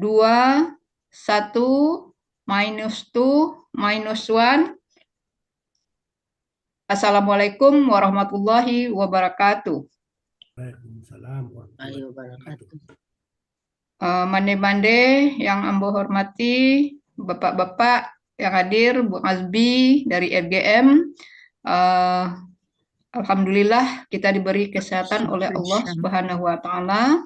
2, 1, minus 2, minus 1. Assalamualaikum warahmatullahi wabarakatuh. Waalaikumsalam warahmatullahi wabarakatuh. Mande-mande yang ambo hormati, bapak-bapak yang hadir, Bu Azbi dari FGM. Alhamdulillah kita diberi kesehatan oleh Allah Subhanahu wa taala.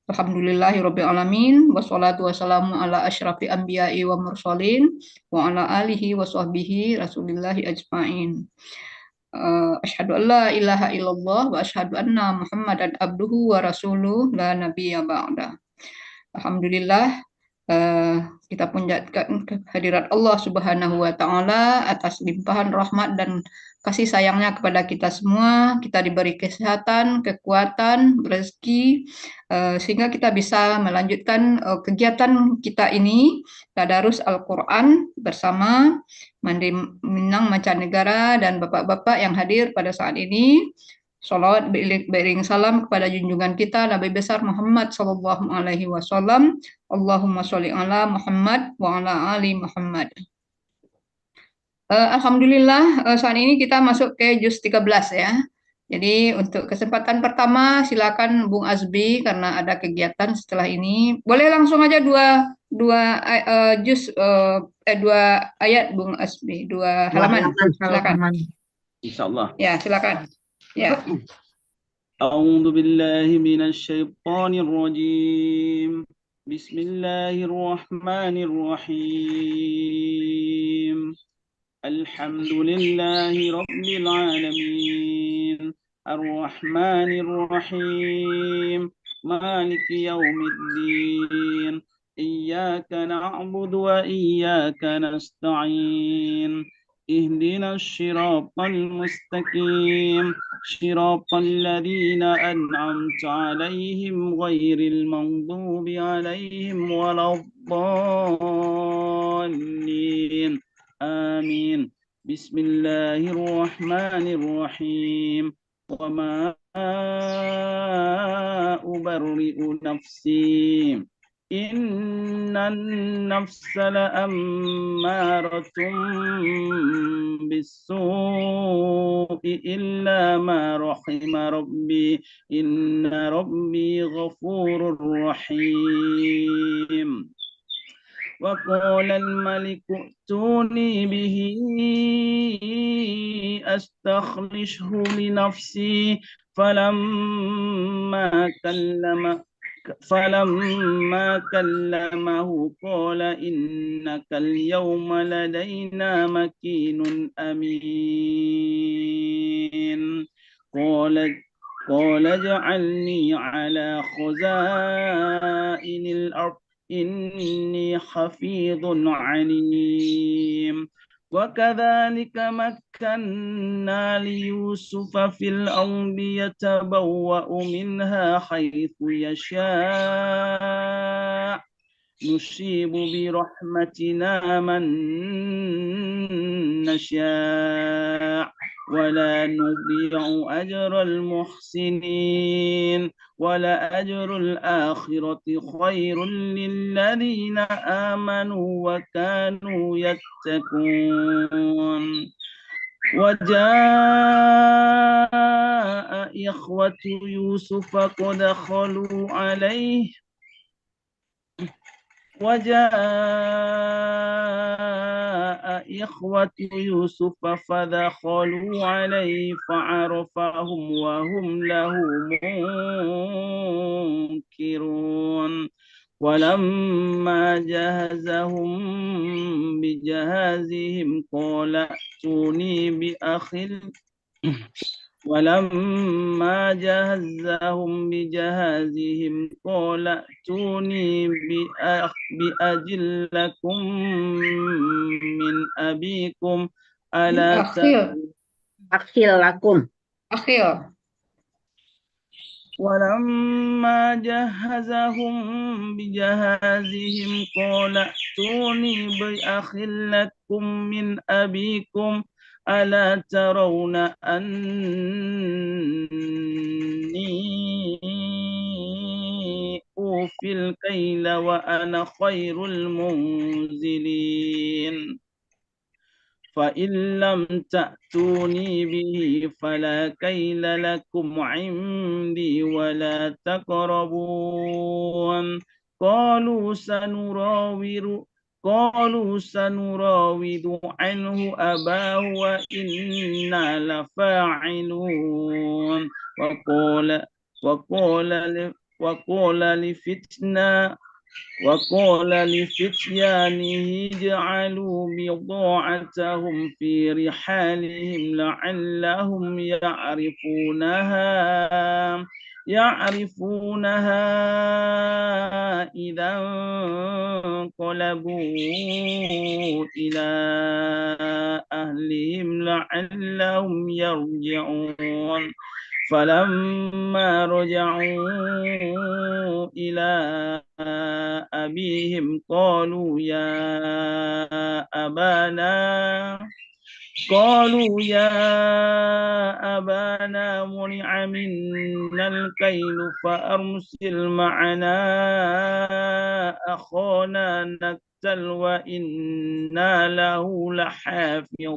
Alhamdulillahirabbil alamin, wassalatu wassalamu ala asyrafil anbiya'i wa mursalin wa ala alihi wa sahbihi rasulillahi ajmain. Asyhadu an la ilaha illallah wa asyhadu anna Muhammadan abduhu wa rasuluh la nabiyya ba'da. Alhamdulillah kita pujikan kehadirat Allah Subhanahu wa taala atas limpahan rahmat dan kasih sayangnya kepada kita semua. Kita diberi kesehatan, kekuatan, rezeki sehingga kita bisa melanjutkan kegiatan kita ini, tadarus Al-Qur'an bersama Mandi Minang Mancanegara dan bapak-bapak yang hadir pada saat ini. Salawat beriring salam kepada junjungan kita Nabi besar Muhammad sallallahu alaihi wasallam. Allahumma sholli ala Muhammad wa ala ali Muhammad. Alhamdulillah saat ini kita masuk ke juz 13 ya. Jadi untuk kesempatan pertama silakan Bung Azbi karena ada kegiatan setelah ini. Boleh langsung aja dua ayat Bung Azbi, 2 halaman. Silakan. Insyaallah. Ya, silakan. Ya. A'udzu billahi minasy syaithanir rajim. Bismillahirrahmanirrahim. Alhamdulillahi rabbil alamin. Ar-Rahmanir Rahim. Maliki yaumiddin. Iyyaka na'budu wa iyyaka nasta'in. اهدنا الصراط المستقيم صراط الذين أنعمت عليهم غير المغضوب عليهم ولا الضالين آمين بسم الله الرحمن الرحيم وما أبرئ نفسي إن النفس لأمارة بالسوء إلا ما رحم ربي إن ربي غفور رحيم وقال الملك ائتوني به أستخلصه لنفسي فلما كلمه قال إنك اليوم لدينا مكين أمين قال اجعلني على خزائن الأرض إني حفيظ عليم وكذلك مكنا ليوسف في الأرض يتبوأ منها حيث يشاء نصيب برحمتنا من نشاء ولا نضيع أجر المحسنين ولأجر الآخرة خير للذين آمنوا وكانوا يتقون وجاء إخوة يوسف قد دخلوا عليه فدخلوا عليه فعرفهم وهم له منكرون ولما جهزهم بجهازهم قال ائتوني بأخ ولما جهزهم بجهازهم قال ائتوني بأجل لكم من أبيكم ألا أخيل لكم ولما جهزهم بجهازهم قال ائتوني بأخ لكم من أبيكم ألا ترون أني أوفي الكيل وأنا خير المنزلين فإن لم تأتوني به فلا كيل لكم عندي ولا تقربون قالوا سنراود عنه أباه وإنا لفاعلون وقال لفتيانه اجعلوا بضاعتهم في رحالهم لعلهم يعرفونها إذا انقلبوا إلى أهلهم لعلهم يرجعون فلما رجعوا إلى أبيهم قالوا يا أبانا منع منا الكيل فأرسل معنا أخانا نكتل وإنا له لحافظون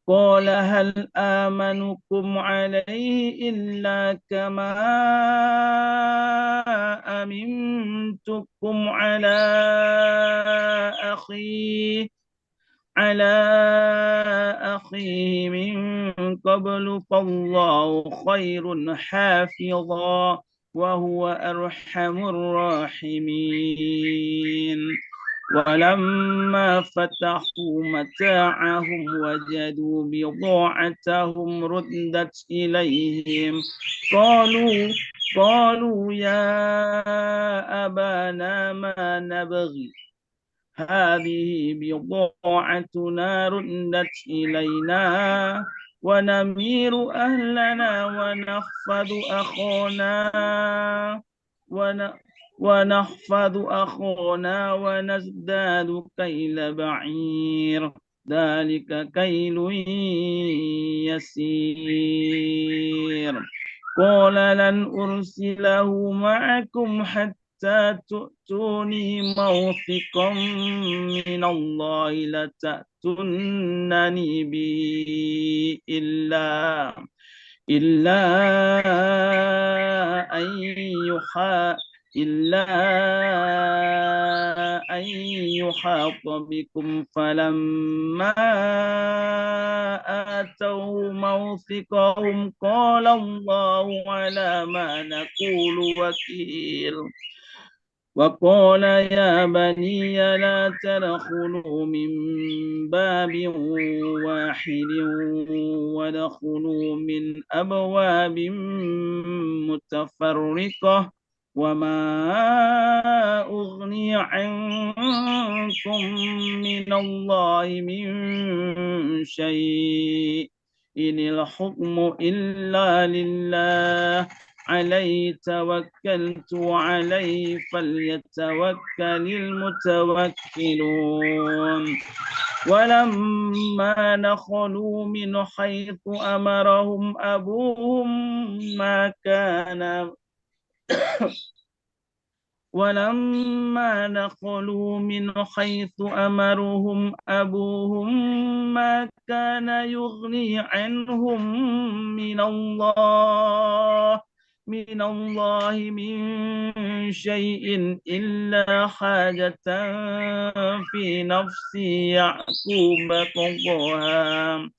قال هل آمنكم عليه إلا كما أمنتكم على أخيه من قبل فالله خير حافظا وهو أرحم الراحمين ولما فتحوا متاعهم وجدوا بضاعتهم ردت إليهم قالوا يا أبانا ما نبغي هذه بضاعتنا ردت إلينا ونمير أهلنا ونحفظ أخانا ونزداد كيل بعير ذلك كيل يسير قال لن أرسله معكم حتى تؤتوني موثقا من الله لتأتونني به إلا أن يحاط بكم فلما آتوا موثقهم قال الله على ما نقول وكيل وقال يا بني لا تدخلوا من باب واحد وادخلوا من أبواب متفرقة وما أغني عنكم من الله من شيء إن الحكم إلا لله عليه توكلت وعليه فليتوكل المتوكلون ولما دخلوا من حيث أمرهم أبوهم ما كان يغني عنهم من الله من شيء إلا حاجة في نفس يعقوب قضاها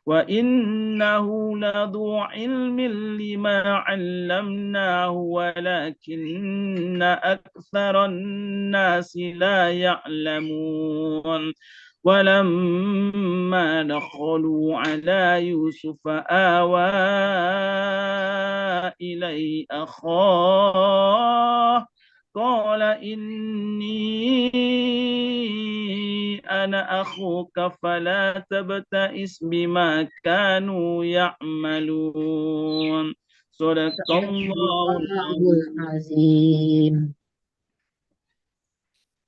وإنه لذو علم لما علمناه ولكن أكثر الناس لا يعلمون ولما دخلوا على يوسف آوى إليه أخاه قال إني أنا أخوك فلا تبتئس بما كانوا يعملون صدق الله العظيم.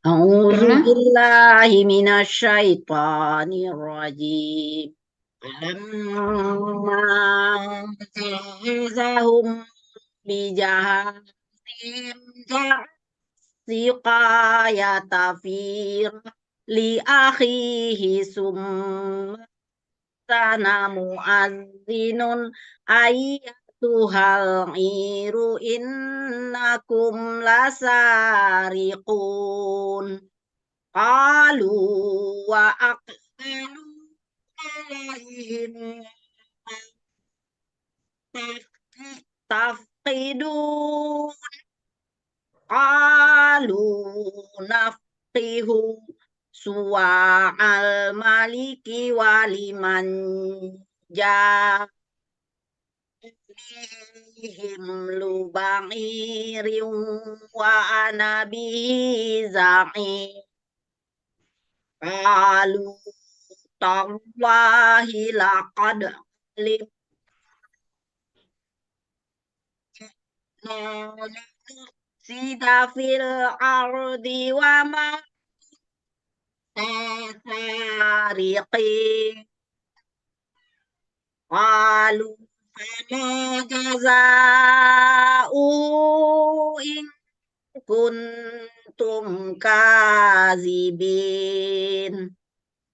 أعوذ Pernah? بالله من الشيطان الرجيم فلما جهزهم bijahatim siqayata fi li akhihi summa sana muazzinun ayyatuhal iru innakum lasariqun. Qalu wa aqbalu alaihim tafqidun. Qalu nafqihu suwa'al maliki waliman ja'ihim luba'irin wa ana bihi za'im. Qalu tallahi laqad sida fil ardi wa ma tasariqin. Qalu fama jaza'u in kuntum kazibin.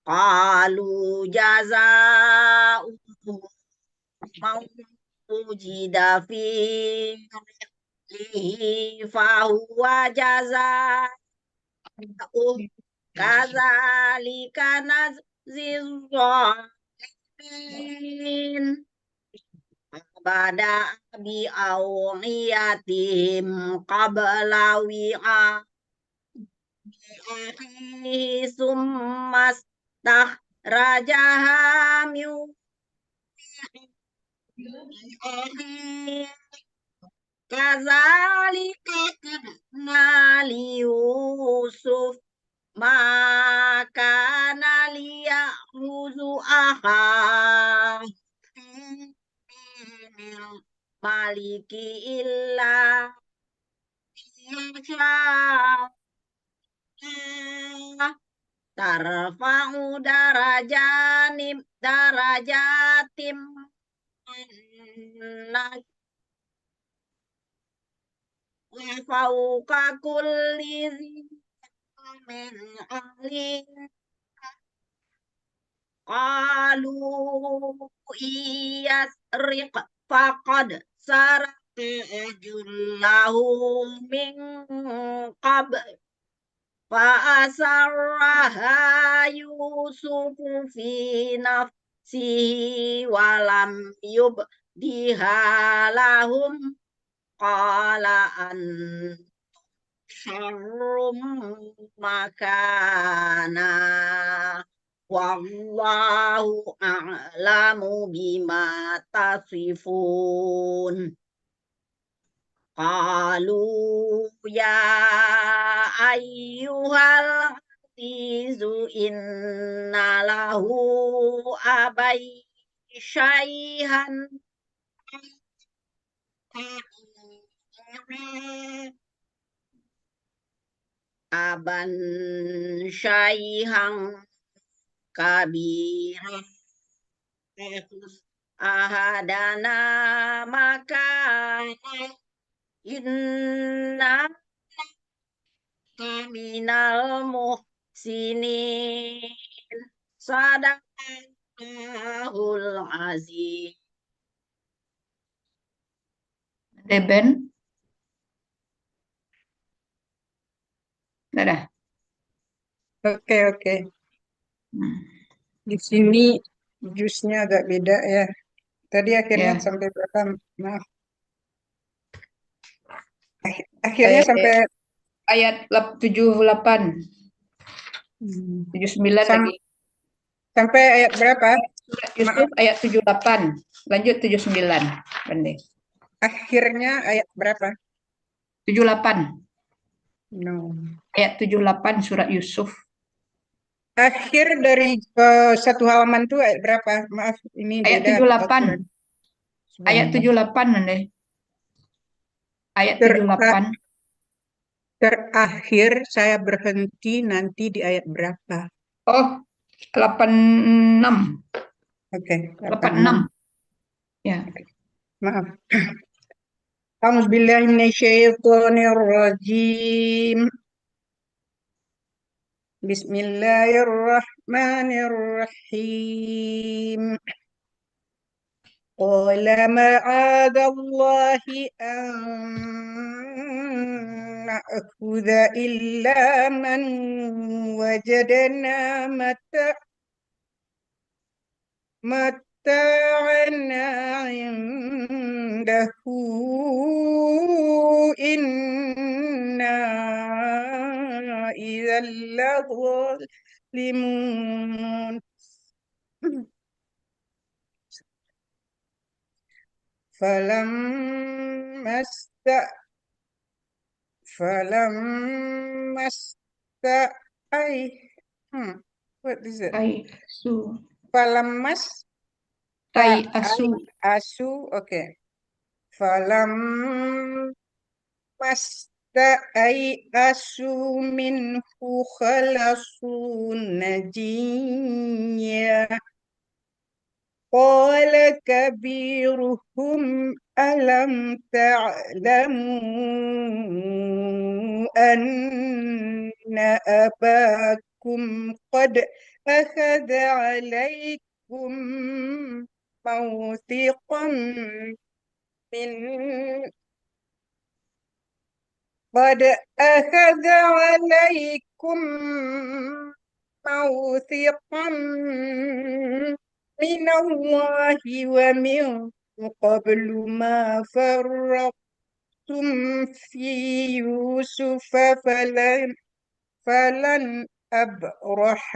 Qalu jaza'u man wujida fi fahuwa jaza'u kadzalika najzil zalimin. Bada bi awiyatihim qabla wi'ahi summa stakhrajaha min wi'ahi. Kadzalika kadna li Yusuf ma kana liyahuzu maliki illa yasha tarfa'u darajatim wa fawqa kulli min alim. Qalu iyasriq faqad sarqa ajullahu min qabl fa asarraha Yusufu fi nafsihi walam yubdiha lahum. Qala an syarrum makana wallahu a'lamu bima tasifun. Qalu ya ayyuhal azizu inna lahu abai syaihan aban syaihan kabiran ahadana maka inna minal muhsinin. Sadaqallahul azim. Deben. Dadah. Oke, oke. Hmm. Di sini jusnya agak beda ya. Tadi akhirnya Ya. sampai berapa? Maaf. Akhirnya sampai Ayat 78, 79 Sam- lagi. sampai ayat berapa? Surat Yusuf ayat 78. Lanjut 79. Pendek. Akhirnya ayat berapa? 78. No. Ayat 78 surat Yusuf. Akhir dari satu halaman tuh ayat berapa? Maaf, ini Ayat beda. 78. aturan. Ayat 78 Nande. Ayat 78. Terakhir saya berhenti nanti di ayat berapa? Oh, 86. Oke, 86. Ya. maaf. أعوذ بالله من الشيطان الرجيم. بسم الله الرحمن الرحيم. قال معاذ الله أن نأخذ إلا من وجدنا متاعنا عنده إنا إذا لظالمون. فلما فلما أي what is it? Tai asu. فلما Tai asu. أسوا okay. فلما استيئسوا منه خلصوا نجيا قال كبيرهم ألم تعلموا أن أباكم قد أخذ عليكم موثقا من قد أخذ عليكم موثقا من الله ومن قبل ما فرطتم في يوسف فلن أبرح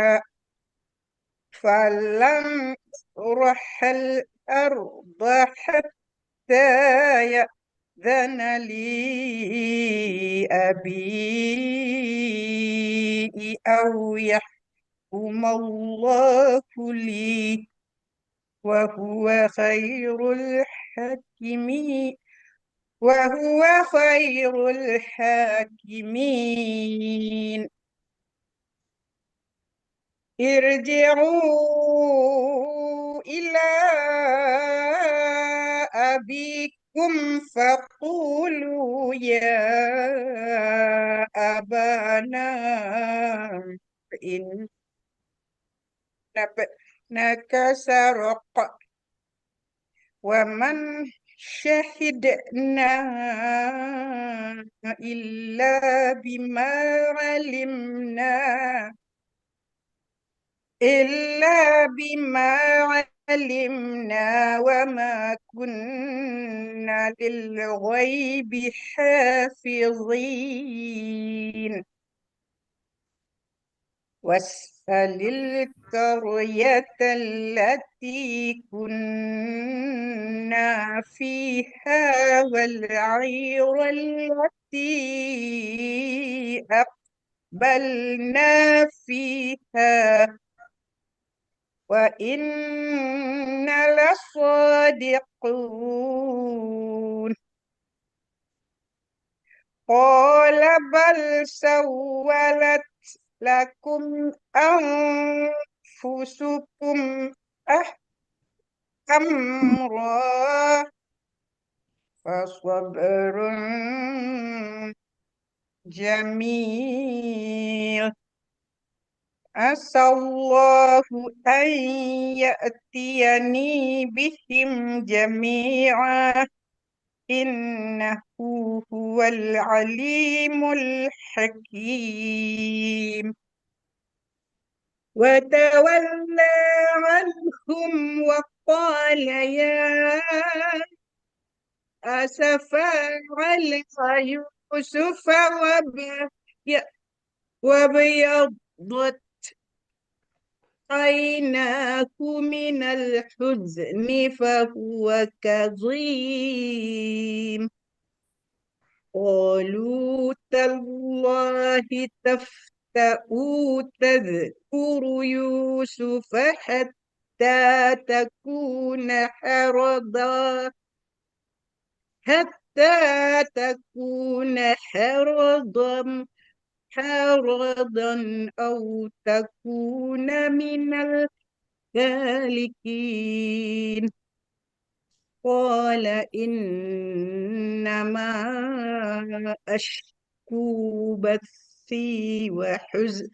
الأرض حتى يأذن لي أبي أو يحكم الله لي وهو خير الحاكمين ارجعوا إلى أبيكم فقولوا يا أبانا إن ابنك سرق ومن شهدنا إلا بما علمنا وما كنا للغيب حافظين واسأل القرية التي كنا فيها والعير التي أقبلنا فيها وإنا لصادقون قال بل سولت لكم أنفسكم أمرا فصبر جميل عسى الله أن يأتيني بهم جميعا إنه هو العليم الحكيم وتولى عنهم وقال يا أسفا على يوسف وابيضت عيناه من الحزن فهو كظيم قالوا تالله تفتأ تذكر يوسف حتى تكون حرضا أو تكون من الهالكين قال إنما أشكو بثي وحزني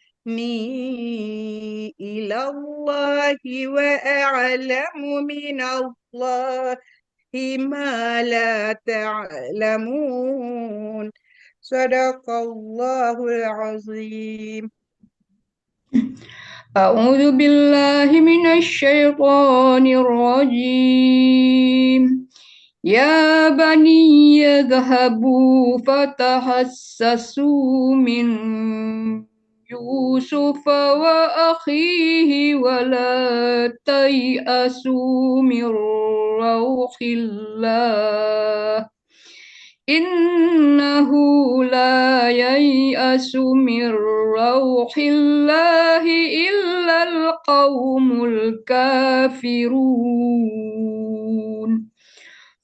إلى الله وأعلم من الله ما لا تعلمون صدق الله العظيم. أعوذ بالله من الشيطان الرجيم. يا بني اذهبوا فتحسسوا من يوسف وأخيه ولا تيأسوا من روح الله إنه لا ييأس من روح الله إلا القوم الكافرون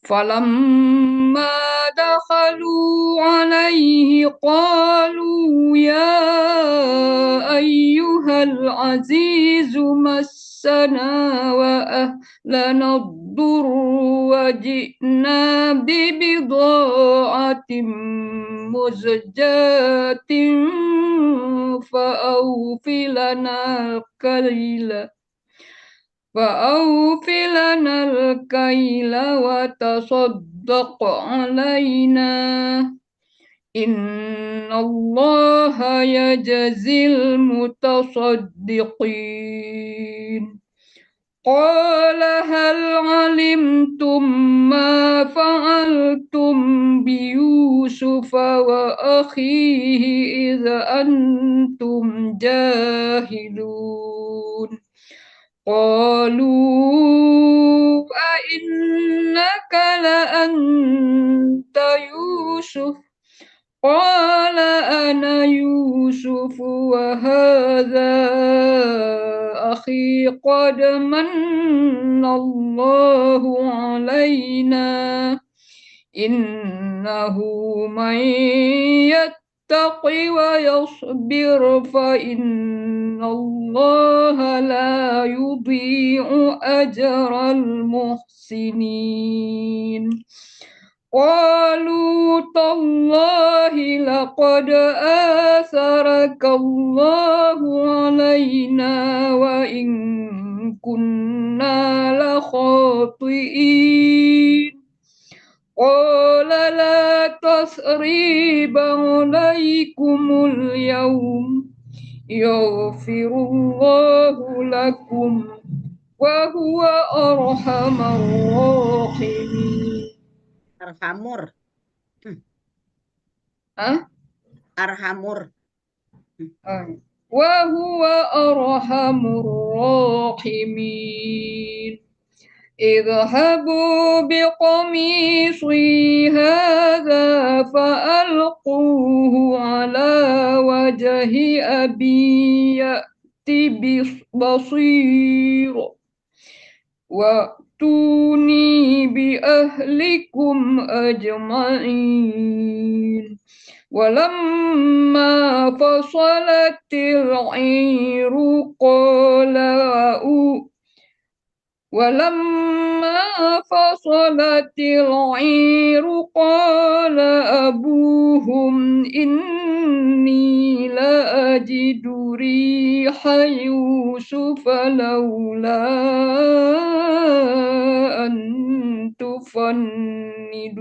فلما دخلوا عليه قالوا يا أيها العزيز مسنا وأهلنا الضر وجئنا ببضاعة مزجاة فأوف لنا الكيل وتصدق علينا إن الله يجزي المتصدقين قال هل علمتم ما فعلتم بيوسف وأخيه إذ أنتم جاهلون قالوا أئنك لأنت يوسف قال أنا يوسف وهذا أخي قد من الله علينا إنه من يتق ويصبر فإن الله لا يضيع أجر المحسنين قالوا تالله لقد آثرك الله علينا وإن كنا لخاطئين قال لا تثريب عليكم اليوم يغفر الله لكم وهو أرحم الراحمين. Arhamur. Arhamur. وهو أرحم الراحمين اذهبوا بقميصي هذا فألقوه على وجه أبي يأت بصير وأتوني بأهلكم أجمعين ولما فصلت العير قال أبوهم إني لأجد ريح يوسف لولا أن تفندون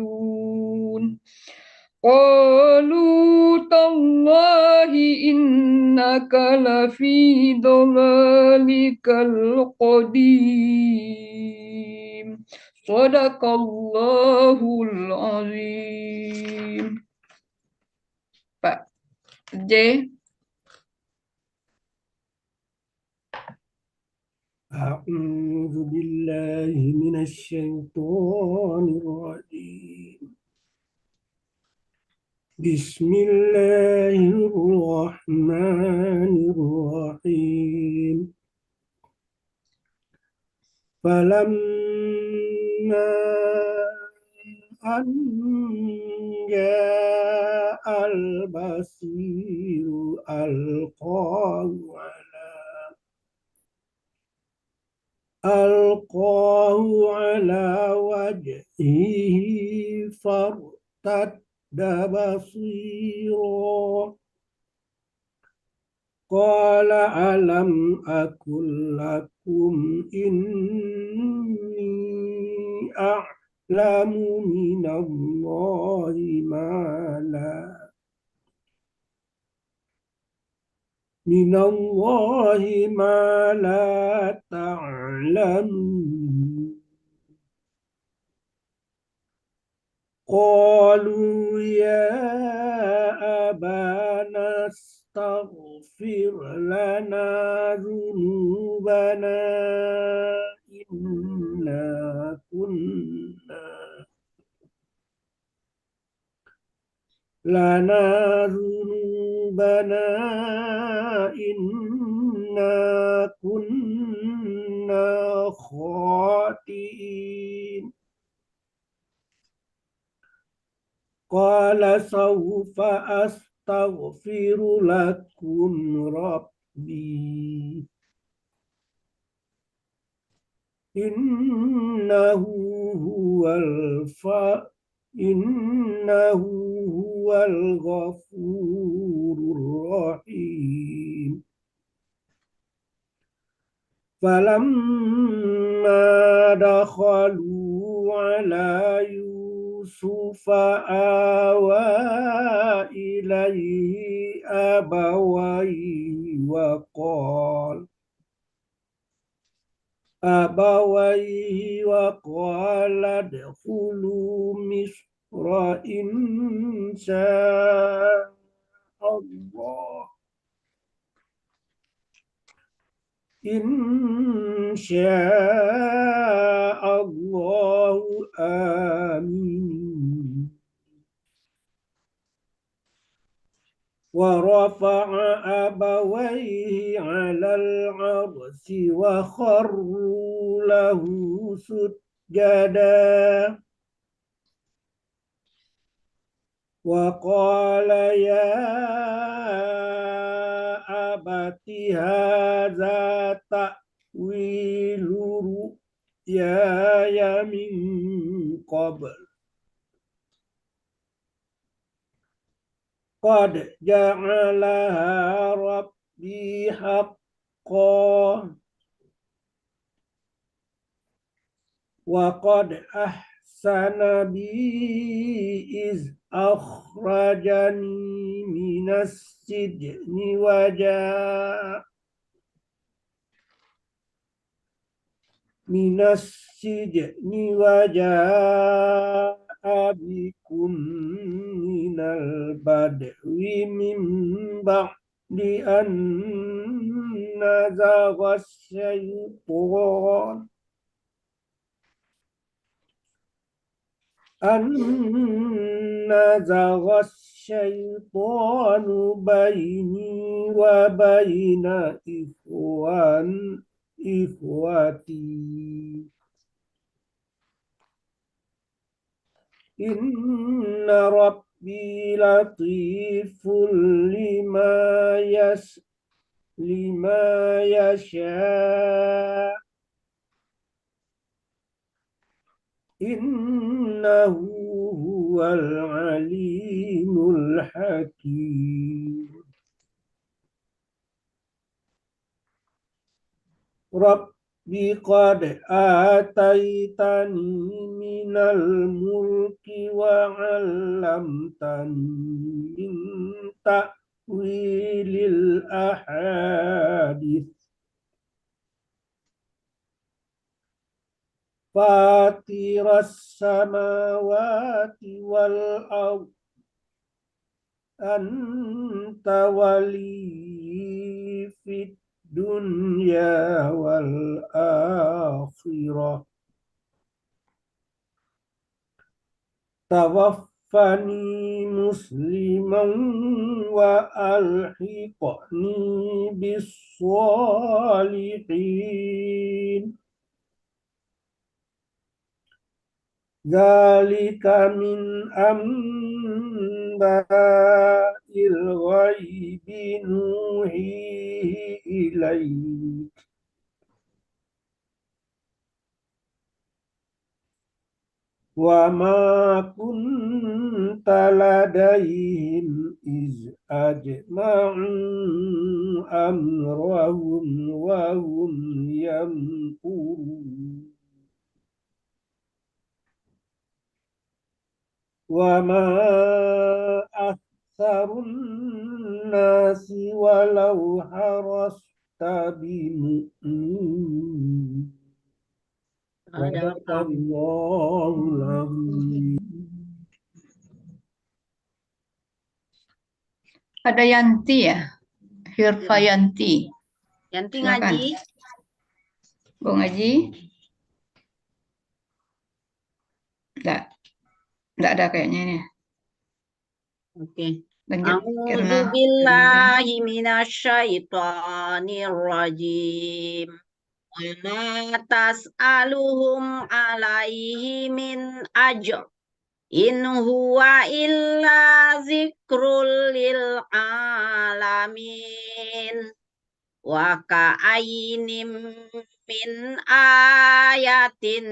قالوا تالله إنك لفي ضلالك القديم صدق الله العظيم. Pak J. أعوذ بالله من الشيطان الرجيم بسم الله الرحمن الرحيم فلما أن جاء البصير ألقاه على وجهه فارتد بصيرا قال ألم أقل لكم إني أعلم من الله ما لا تعلمون قالوا يا أبانا استغفر لنا ذنوبنا إنا كنا لنا ذنوبنا إنا كنا خاطئين قال سوف أستغفر لكم ربي إنه هو الغفور الرحيم فلما دخلوا على يوسف آوى إليه أبويه وقال ادخلوا مصر إن شاء الله آمين ورفع أبويه على العرش وخروا له سجدا وقال يا أبت هذا تأويل رؤياي من قبل قد جعلها ربي حقا وقد أحسن بي إذ أخرجني من السجن وجاء بكم من البدو من بعد أن نزغ الشيطان بيني وبين إخوتي إن ربي لطيف لما يشاء إنه هو العليم الحكيم ربي قد آتيتني من الملك وعلمتني من تأويل الأحاديث فاطر السماوات والأرض أنت ولي في الدنيا والآخرة توفني مسلما وألحقني بالصالحين ذلك من أنباء الغيب نوحيه إليك وما كنت لديهم إذ أجمعوا أمرهم وهم يمكرون وما أكثر الناس ولو حرصت بمؤمنين صدق الله العظيم. Ada Yanti ya, Hirfayanti. Yanti Silakan. ngaji. Bu ngaji? Enggak ada kayaknya ini. Oke. Lanjut, Irna. A'udzu billahi minasyaitonir rajim. Wa ma tas'aluhum alaihi min ajr. In huwa illa zikrul lil alamin. Wa ka'aynim min ayatin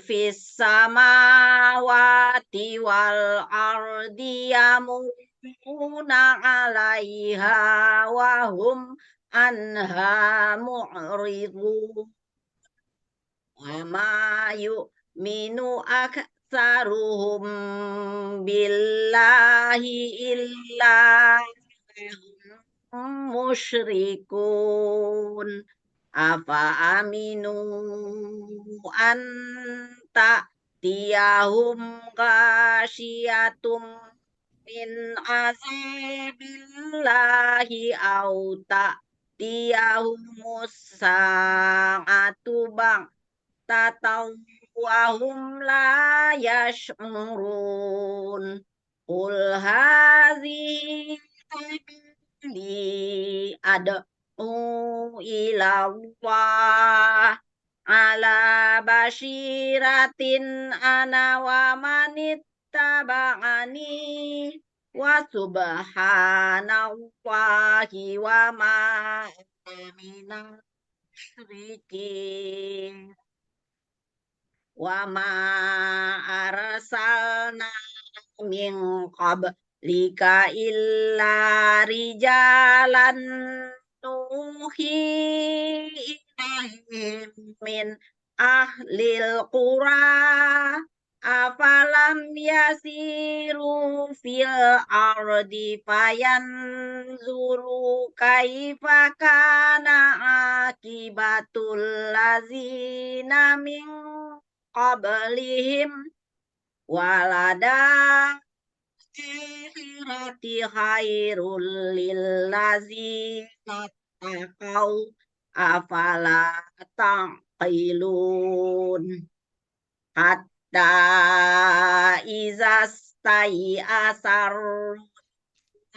fis samawati wal ardi yamurruna 'alaiha wa hum anha mu'ridun. Wa ma yu'minu aktsaruhum billahi illa musyrikun. Afa aminu an ta'tiyahum ghasyyatum min azabillahi au ta'tiyahumus sa'atu baghtatan wa hum la yash'urun. Qul hazihi li ad'u ila Allah ala basyiratin ana wa manittaba'ani wa subhanallahi wa ma ana minal musyrikin wa ma arsalna min qablika illa rijalan nuhi ilaihim min ahlil qura afalam yasiru fil ardi fayanzuru kaifa kana akibatul lazina min qablihim walada akhirati khairul lillazina taqaw afala taqilun hatta izastai asar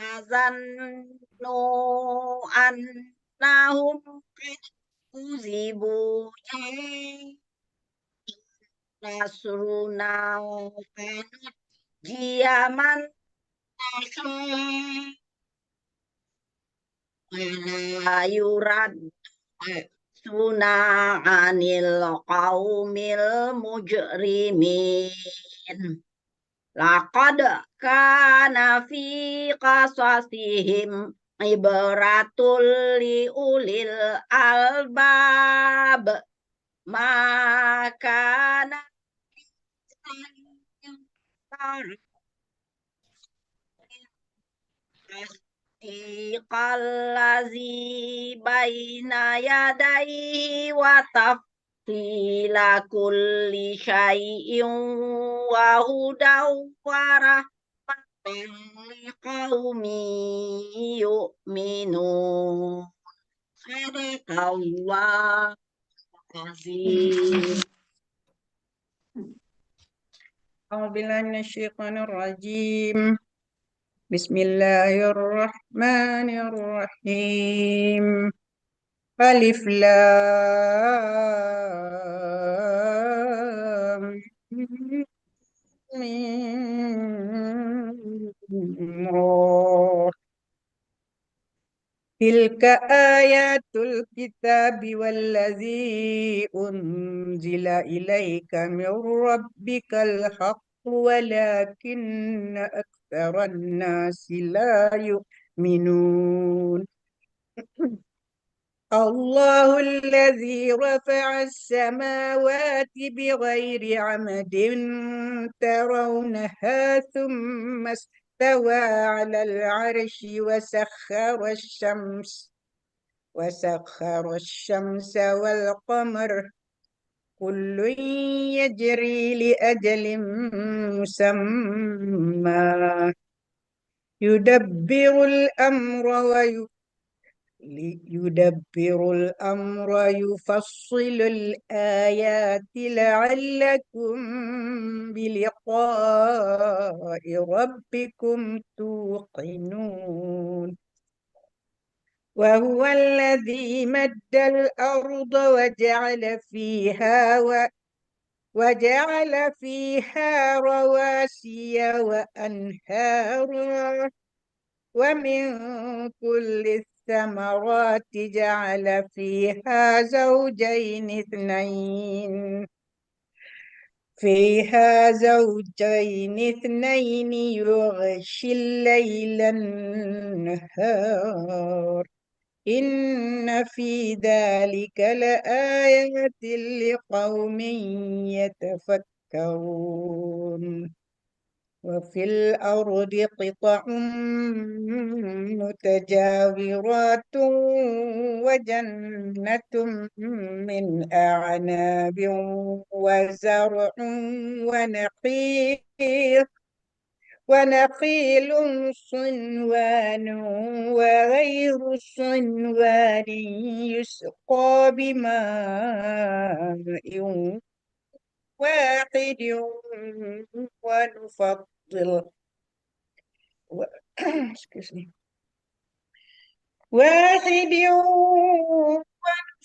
azannu annahum uzibu nasruna kanat jiaman wala yurad suna anil qaumil mujrimin. Laqad kana fi qasasihim ibratul li ulil albab makana Iqallazi baina yadayhi wa tafsila kulli syai'in wa hudaw wa rahmatan liqaumin yu'minun. Sadaqallahu azim. A'udzubillahi minasyaitonir rajim. Bismillahirrahmanirrahim. Alif lam mim ra. تلك آيات الكتاب والذي أنزل إليك من ربك الحق ولكن أكثر الناس لا يؤمنون الله الذي رفع السماوات بغير عمد ترونها ثم استوى على العرش وسخر الشمس والقمر كل يجري لأجل مسمى يدبر الأمر يفصل الآيات لعلكم بلقاء ربكم توقنون وهو الذي مد الأرض وجعل فيها رواسي وأنهارا ومن كل الثمرات جعل فيها زوجين اثنين يغشي الليل النهار إن في ذلك لآيات لقوم يتفكرون وفي الأرض قطع متجاورات وجنة من أعناب وزرع ونخيل صنوان وغير صنوان يسقى بماء واحد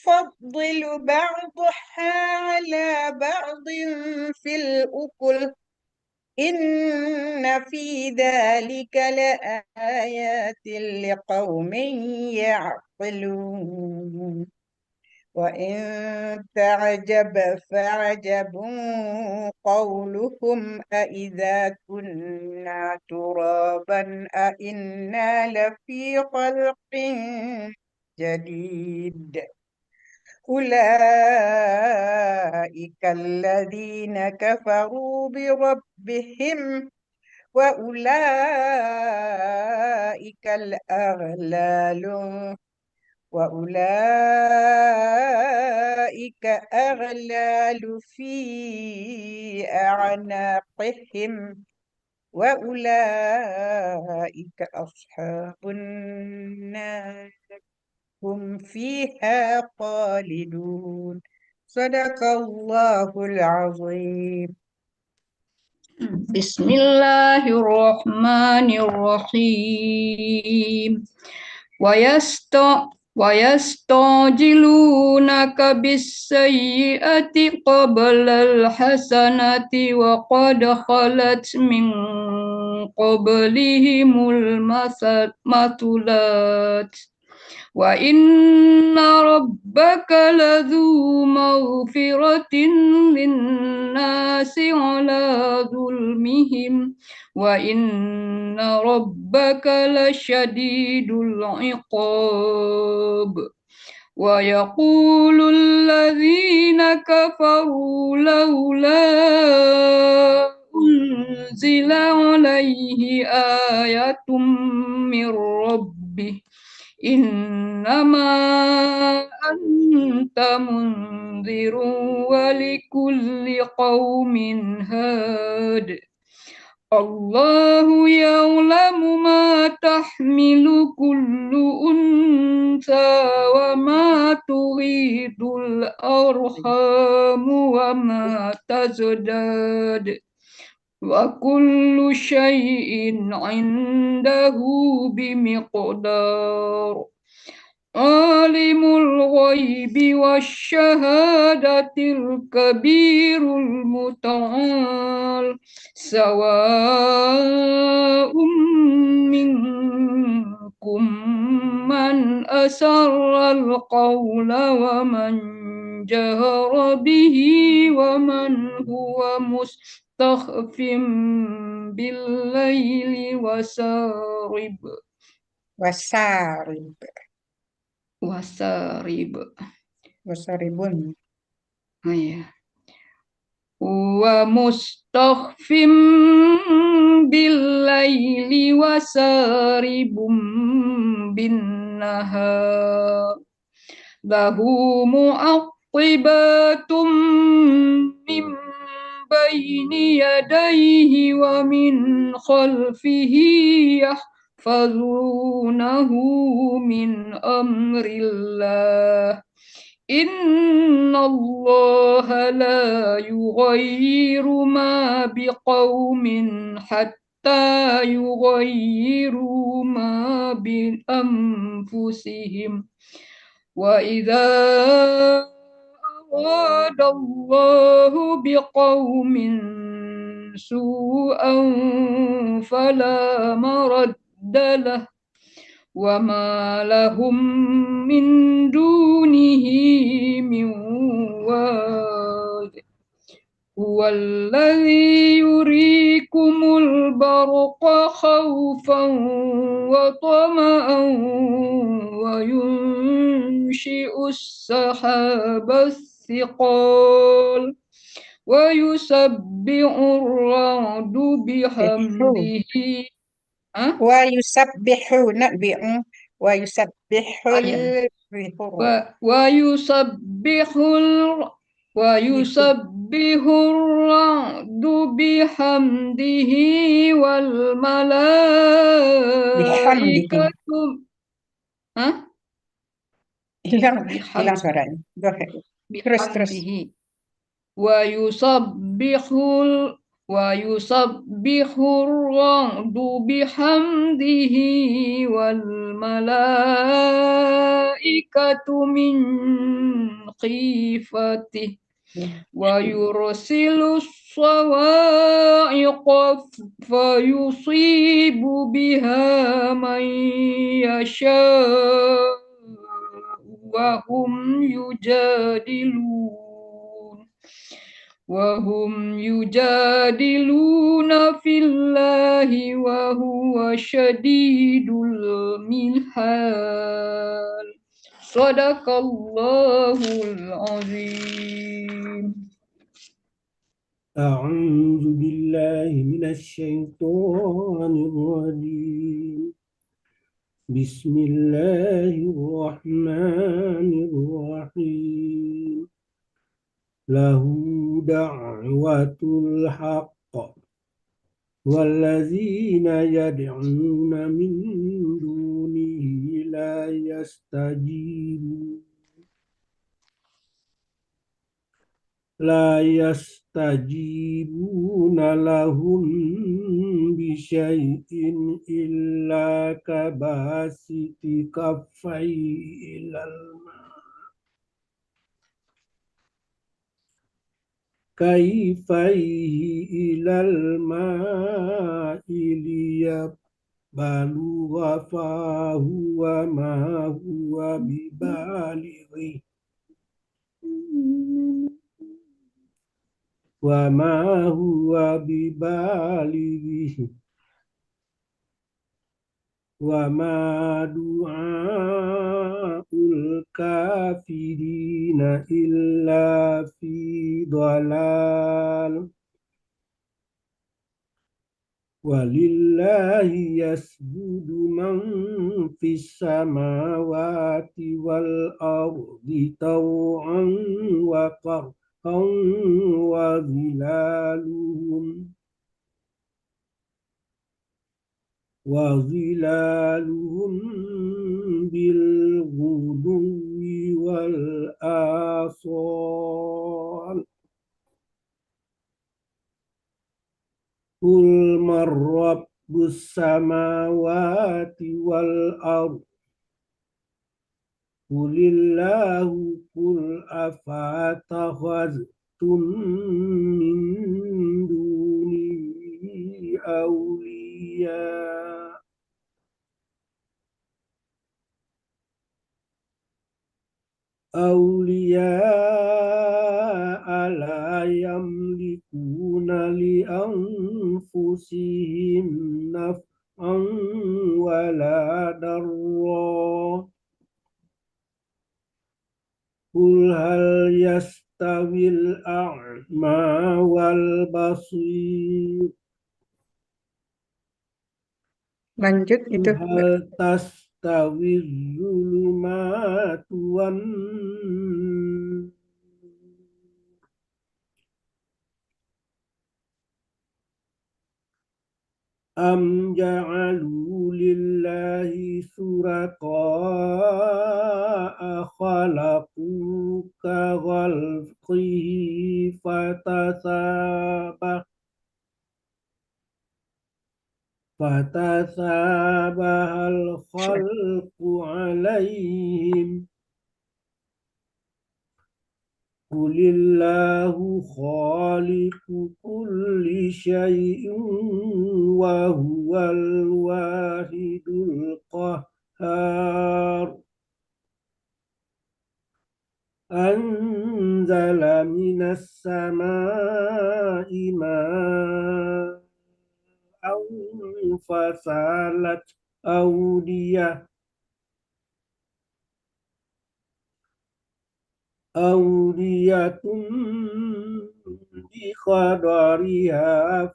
ونفضل بعضها على بعض في الأكل إن في ذلك لآيات لقوم يعقلون وإن تعجب فعجب قولهم أإذا كنا ترابا أإنا لفي خلق جديد أولئك الذين كفروا بربهم وأولئك أغلال في أعناقهم وأولئك أصحاب النار هم فيها خالدون صدق الله العظيم بسم الله الرحمن الرحيم ويستعجلونك بالسيئة قبل الحسنة وقد خلت من قبلهم المثلات وإن ربك لذو مغفرة للناس على ظلمهم وإن ربك لشديد العقاب ويقول الذين كفروا لولا أنزل عليه آية من ربه إنما أنت منذر ولكل قوم هاد الله يعلم ما تحمل كل أنثى وما تغيض الأرحام وما تزداد وكل شيء عنده بمقدار عالم الغيب والشهادة الكبير المتعال سواء منكم من أسر القول ومن جهر به ومن هو مستخف بالليل وسارب Wasarib. وسارب Wasaribun. ومستخف بالليل وسارب بالنهار له معقبات من بين يديه ومن خلفه يحفظونه من أمر الله إن الله لا يغير ما بقوم حتى يغيروا ما بأنفسهم وإذا أراد الله بقوم سوءا فلا مرد له وما لهم من دونه من وال هو الذي يريكم البرق خوفا وطمعا وينشئ السحاب الثقال ويسبح الرعد بحمده ويسبح نبئ ويسبح ويسبح الرعد بحمده والملائكة hilang suaranya. Go ahead. Terus. بحمده ويسبح الرعد بحمده والملائكة من خيفته ويرسل الصواعق فيصيب بها من يشاء وهم يجادلون في الله وهو شديد المحال صدق الله العظيم أعوذ بالله من الشيطان الرجيم بسم الله الرحمن الرحيم له دعوة الحق والذين يدعون من دونه لا يستجيبون لهم بشيء إلا كباسط كفيه إلى الماء ليبلغ فاه وما هو ببالغه وما دعاء الكافرين إلا في ضلال ولله يسجد من في السماوات والأرض طوعا وكرها وظلالهم بالغدو والآصال قل من رب السماوات والأرض قل الله قل أفاتخذتم من دونه أولياء أولياء لا يملكون لأنفسهم نفعا ولا ضرا قل هل يستوي الأعمى والبصير Lanjut قل itu. هل تستوي الظلمات والنور أم جعلوا لله شركاء خلقوا كخلقه فتشابه الخلق عليهم قل الله خالق كل شيء وهو الواحد القهار أنزل من السماء ماء فسالت أودية بقدرها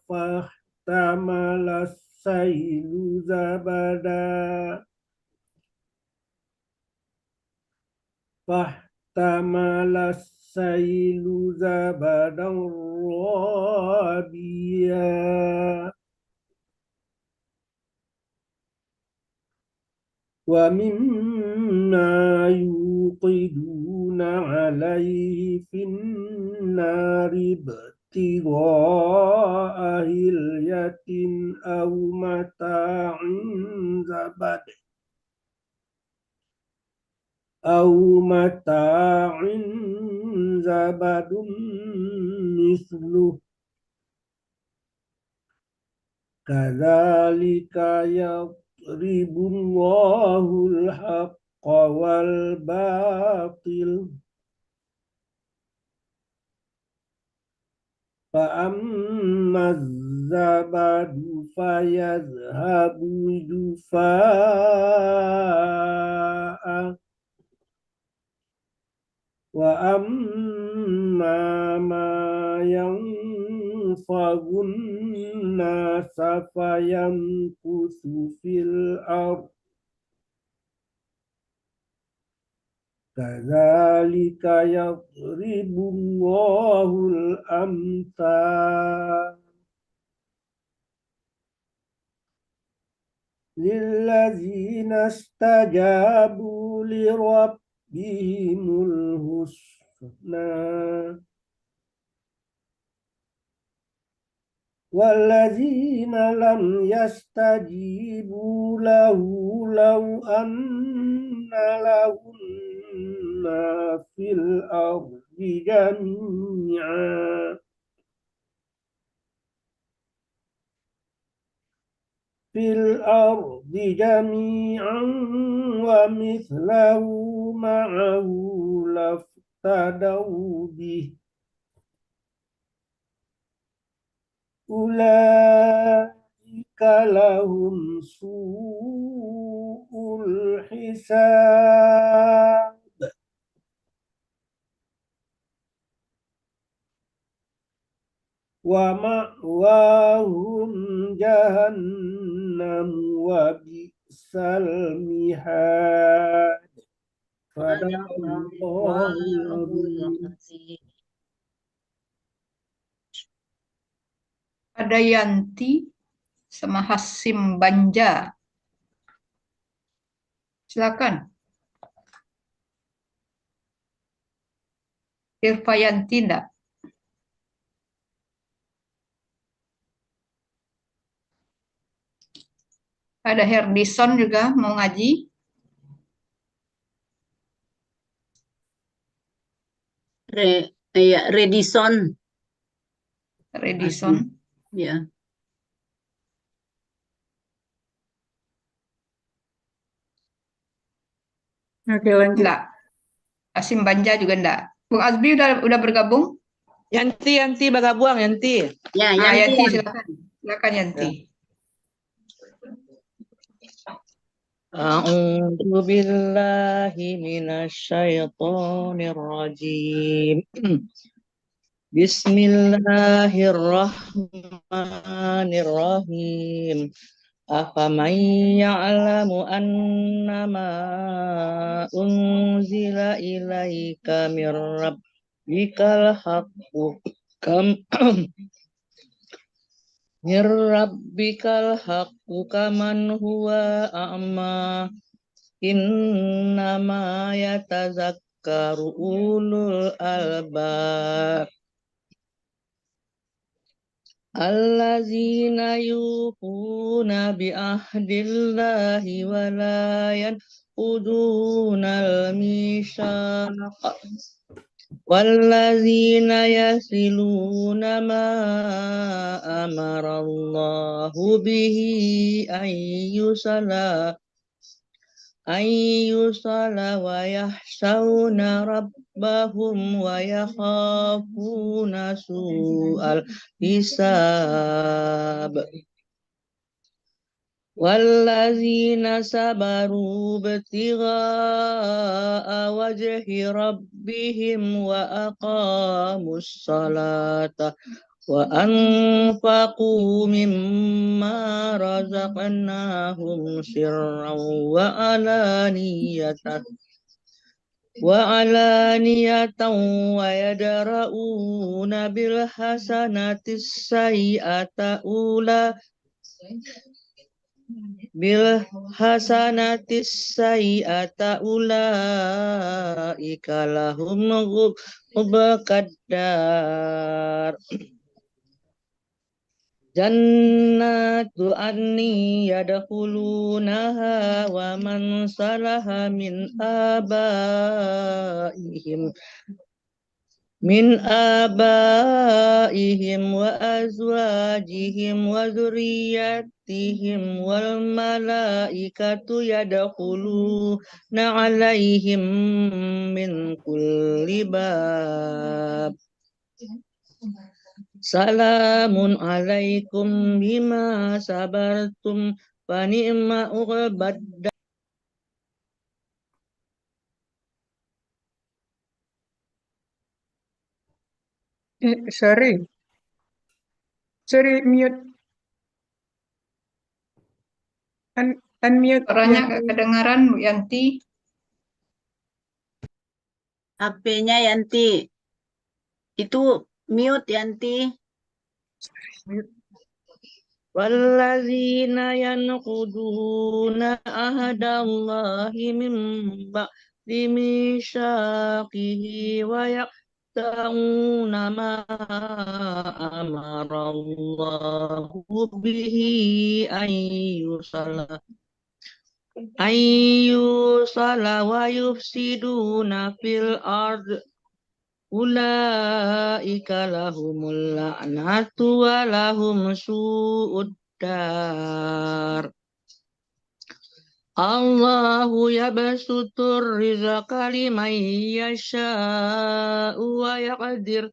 فاحتمل السيل زبدا رابيا ومما يوقدون عليه في النار ابتغاء هلية أو متاع زبد مثله كذلك يضرب الله الحق والباطل فأما الزبد فيذهب جفاء وأما ما ينفع الناس فيمكث في الأرض كذلك يضرب الله الأمثال للذين استجابوا لربهم الحسنى والذين لم يستجيبوا له لو أن لهم ما في الأرض جميعا ومثله معه لافتدوا به أولئك لهم سوء الحساب ومأواهم جهنم وبئس المهاد صدق الله العظيم. Ada Yanti sama Hasim Banja. Silakan. Irfayanti enggak? Ada Herdison juga mau ngaji. Redison. Redison. Ya. Oke, lanjut. Enggak. Asim Banja juga enggak. Bung Azbi udah bergabung? Yanti bergabung Yanti. Ya, Yanti Yanti. silakan. Silakan Yanti. A'udzu billahi minasyaitonir rajim. Bismillahirrahmanirrahim. Afaman ya'lamu annama unzila ilaika mir rabbikal haqqu mir rabbikal haqqu kaman huwa a'ma innama yatazakkaru ulul albab allazina yufuna bi ahdillahi wa la yanqudunal mitsaq wallazina yasiluna ma amarallahu bihi ayyusala wa yahsawna rabbahum wa yakhafuna su'al hisab wallazina sabaru ibtigha'a wajhi rabbihim wa aqamus salata wa anfaqu mimma razaqnahum sirran wa alaniyatan wa yadra'una bil hasanatis sayyi'ata ulaika lahum uqbad Jannatu adni yadkhulunaha wa man salaha min abaihim wa azwajihim wa dzurriyyatihim wal malaikatu yadkhuluna alaihim min kulli bab Salamun alaikum bima sabartum fa ni'ma uqbad. Sorry, mute. Unmute. Suaranya nggak kedengaran Bu Yanti. HP-nya Yanti. Itu mute Yanti. Wallazina yanquduna ahdallahi min ba'di misyaqihi wa yaqta'una ma amarallahu bihi ayyusala wa yufsiduna fil ard ulaika lahumul la'natu wa lahum su'ud dar. Allahu yabsutur rizqa liman yasha'u wa yaqdir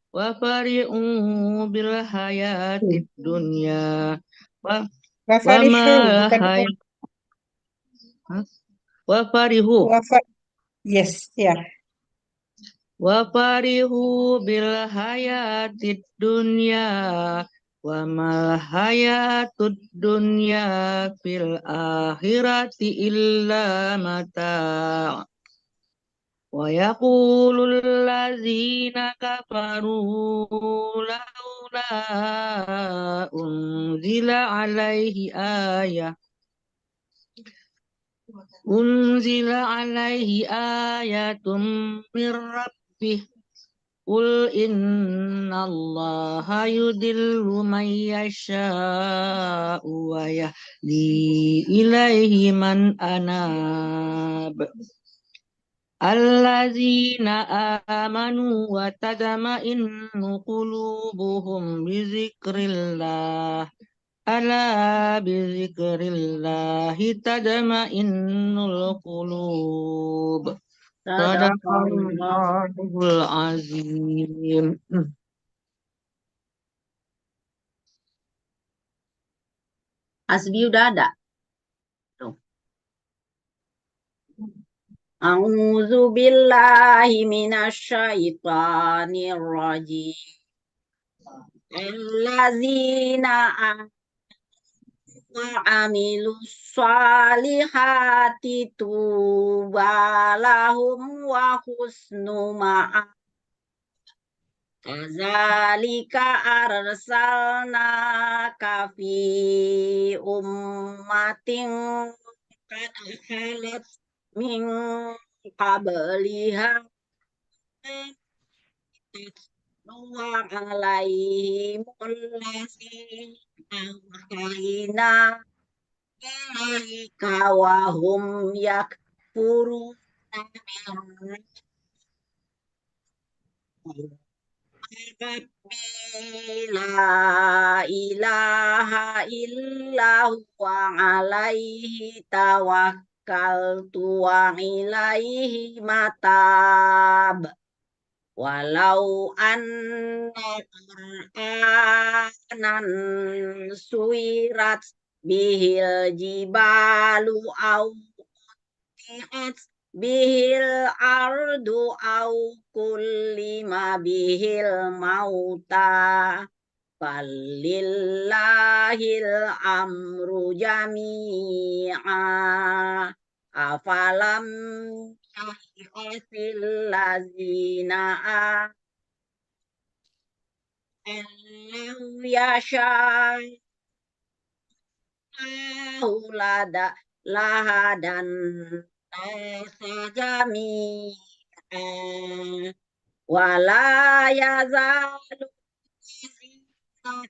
wa fari'u bil hayatid dunya wa farihu Yes, ya. Wa farihu bil hayatid dunya wa mal hayatud dunya fil akhirati illa mata' wa yaqulul ladzina kafaru laula unzila alaihi ayatum mir rabbih Qul innallaha yudillu man yasha'u wa yahdi ilaihi man anab. Allazina amanu wa tadma'innu qulubuhum bizikrillah. Ala bizikrillahi tadma'innul qulub. Sadaqallah. Sadaqallahul azim. Hasbi udah ada. Tuh. A'udzu billahi minasyaitonir rajim. Allazina amilus solihati tubalahum wa husnu ma'ab. Kadzalika arsalnaka fi ummatin qad khalat min qabliha wa alaihim allazina awhayna ilaika wa hum yakfuruna bil La ilaha illa huwa alaihi tawakkaltu wa ilaihi matab. Walau anna Qur'anan suirat bihil jibalu au quti'at bihil ardu au kullima bihil mauta falillahil amru jami'a afalam yahisil lazina allahu yasha'u lahadan jami'a wala yazalu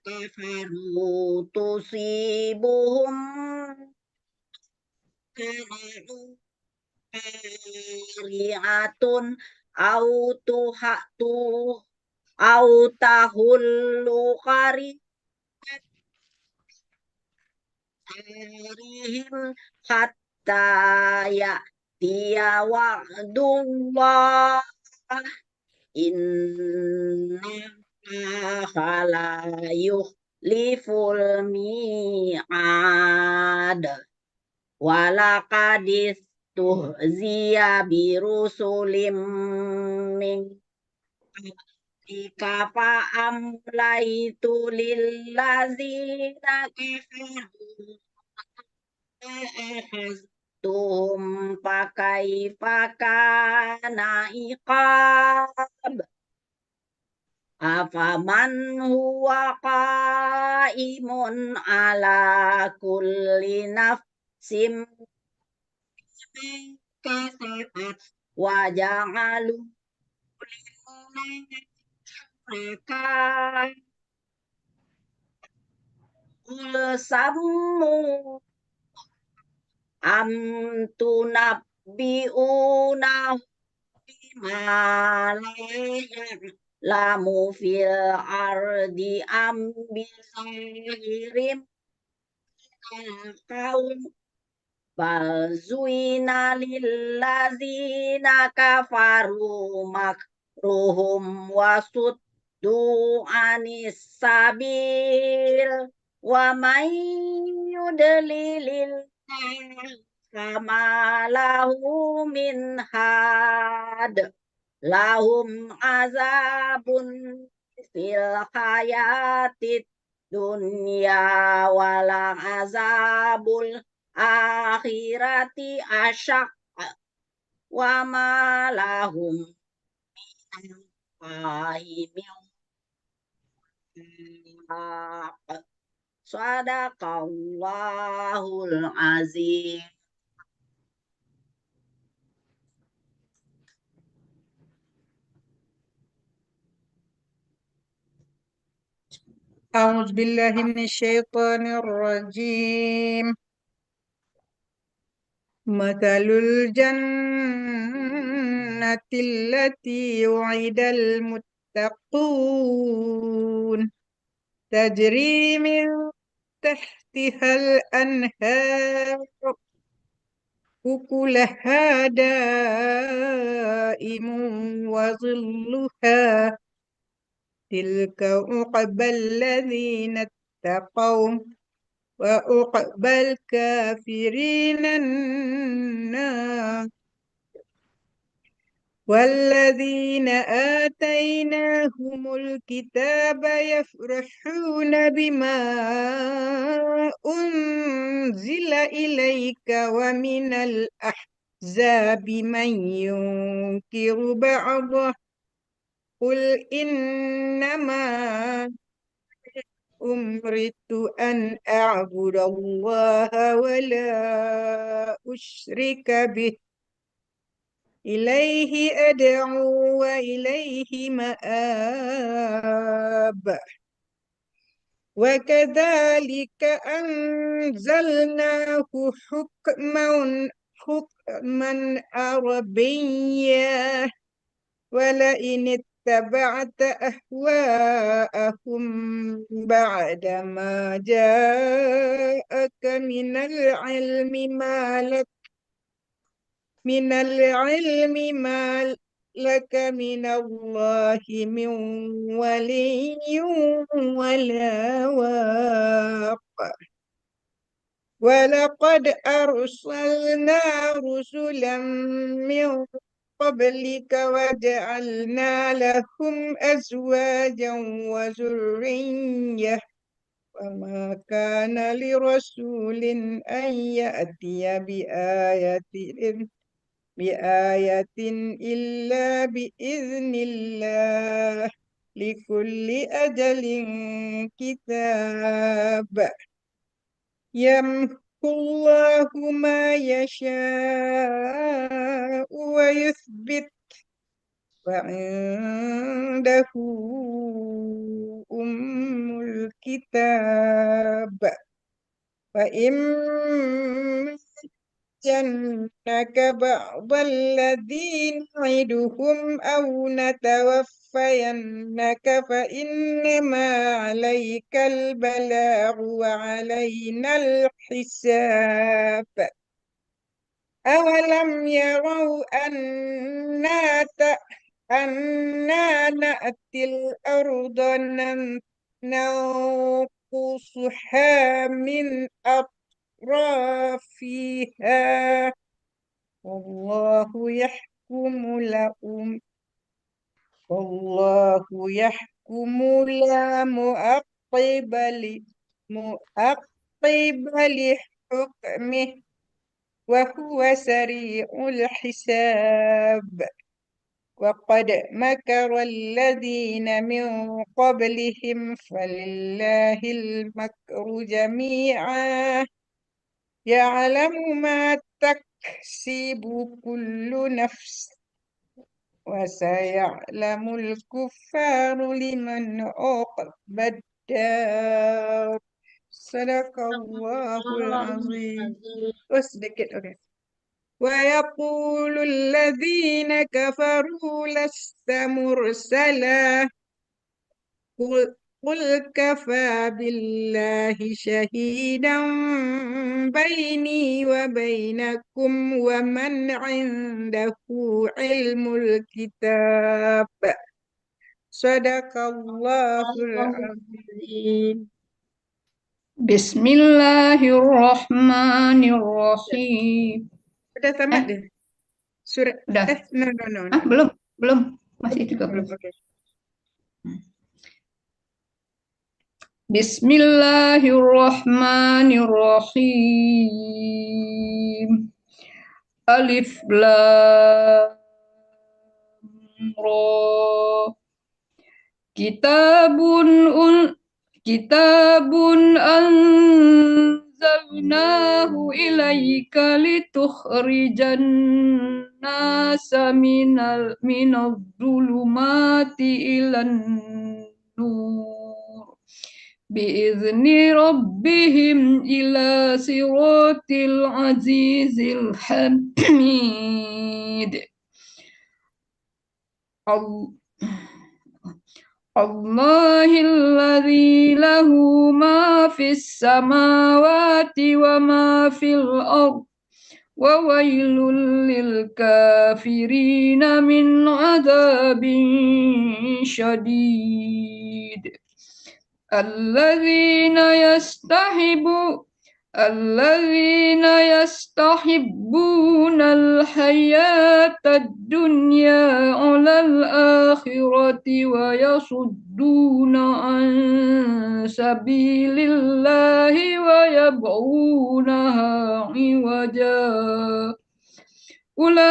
kafaru tusibuhum kari'atun au tuhatu au tahullu qarihim hatta ya'tiya wa'dullah inna la yukhliful mi'ad walaqadis tuhziya birusulim min qablika fa'amlaitu lillazina kafaru fa'akhadhtuhum fakaifa kana iqab afaman huwa qaimun ala kulli nafsin kasabat wa ja'alu lillahi qul sammu am tunabbi'una bima la ya'lamu fil ardi am bizahirim qaum bal zuina lillazina kafaru makruhum wasuddu anis sabil wa may yudlilil kama lahu min had lahum azabun fil hayatid dunya wala azabul akhirati asyak wa ma lahum Sadaqallahul azim. أعوذ بالله من الشيطان الرجيم مثل الجنة التي وعد المتقون تجري من تحتها الأنهار أكلها دائم دائم وظلها تلك عقبى الذين اتقوا وعقبى الكافرين النار والذين آتيناهم الكتاب يفرحون بما أنزل إليك ومن الأحزاب من ينكر بعضه قل إنما أمرت أن أعبد الله ولا أشرك به إليه أدعو وإليه مآب وكذلك أنزلناه حكما عربيا ولئن اتبعت أهواءهم بعدما جاءك من العلم ما لك من الله من ولي ولا واق ولقد أرسلنا رسلا من قبلك وجعلنا لهم أزواجا وذرية وما كان لرسول أن يأتي بآية إلا بإذن الله لكل أجل كتاب يمحو الله ما يشاء ويثبت وعنده أم الكتاب وإما جنك بعض الذين نعدهم أو نتوفينك فإنما عليك البلاغ وعلينا الحساب أولم يروا أنا نأتي الأرض ننقصها من أطرافها والله يحكم لا مؤقب لحكمه وهو سريع الحساب وقد مكر الذين من قبلهم فلله المكر جميعا يعلم ما تكسب كل نفس وسيعلم الكفار لمن عقبى الدار صدق الله العظيم sedikit oke ويقول الذين كفروا لست مرسلا قل كفى بالله شهيدا بيني وبينكم ومن عنده علم الكتاب صدق الله العظيم Bismillahirrahmanirrahim. Udah tamat deh surat Udah. no. Belum. Masih 13. Oke. Bismillahirrahmanirrahim. Alif Lam Ra. Kitabun anzalnahu ilaika litukhrijan nasa minadh-dhulumati ilan nur biizni rabbihim ila siratil azizil hamid. Allahilladzi lahu ma fis samawati wa ma fil ard وويل للكافرين من عذاب شديد الذين يستحبون الحياة الدنيا على الآخرة ويصدون عن سبيل الله ويبغونها عوجا أولئك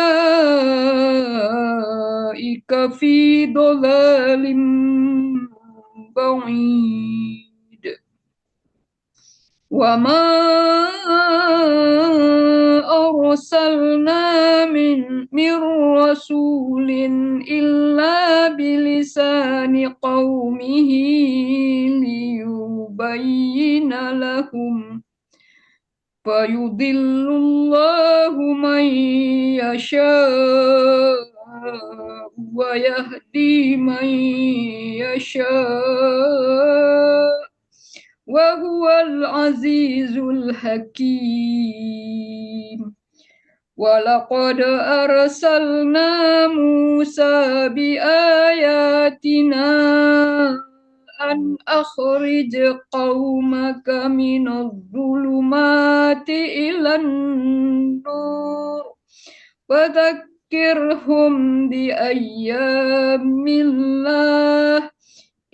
في ضلال بعيد وما أرسلنا من رسول إلا بلسان قومه ليبين لهم فيضل الله من يشاء ويهدي من يشاء وهو العزيز الحكيم ولقد أرسلنا موسى بآياتنا أن أخرج قومك من الظلمات إلى النور وذكرهم بأيام الله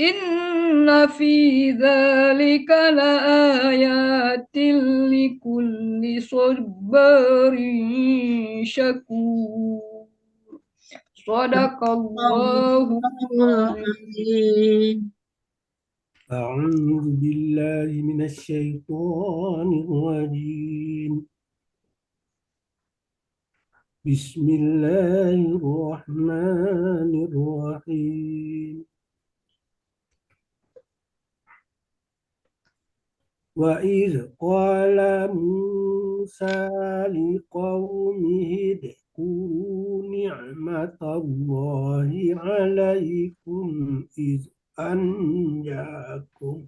إن في ذلك لآيات لكل صبار شكور صدق الله العظيم. أعوذ بالله من الشيطان الرجيم. بسم الله الرحمن الرحيم. وإذ قال موسى لقومه اذكروا نعمة الله عليكم إذ أنجاكم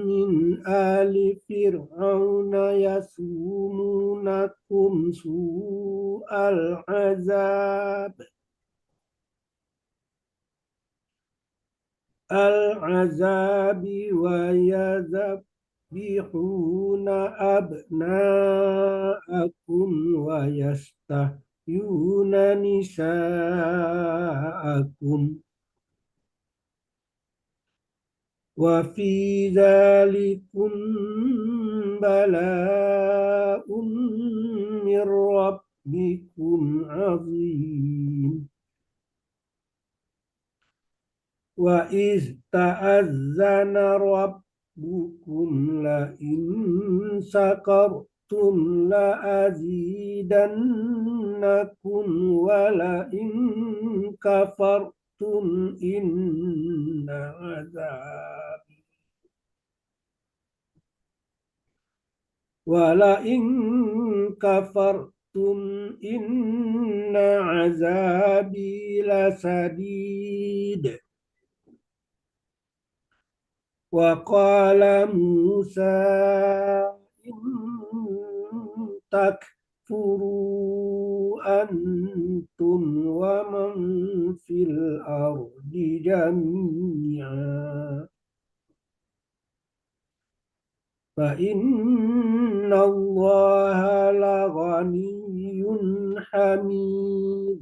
من آل فرعون يسومونكم سوء العذاب ويذبحون أبناءكم ويستحيون نساءكم وفي ذلكم بلاء من ربكم عظيم. وإذ تأذن ربكم لئن شكرتم لأزيدنكم ولئن كفرتم إن عذابي لشديد. وقال موسى إن تكفروا أنتم ومن في الأرض جميعا فإن الله لغني حميد.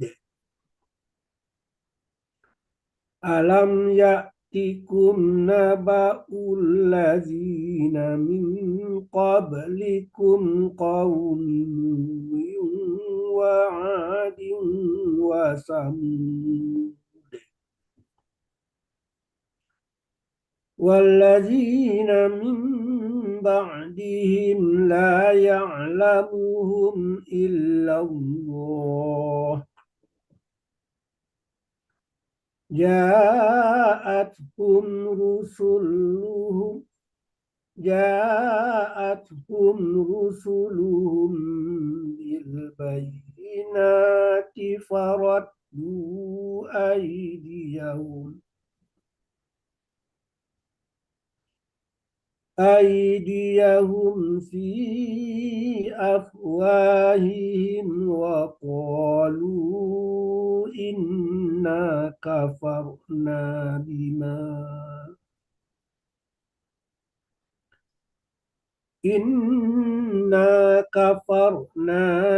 ألم يأتكم نبأ الذين من قبلكم قوم نوح وعاد وثمود والذين من بعدهم لا يعلمهم إلا الله جاءتهم رسلهم بالبينات فردوا أيديهم أيديهم في أفواههم وقالوا إنا كفرنا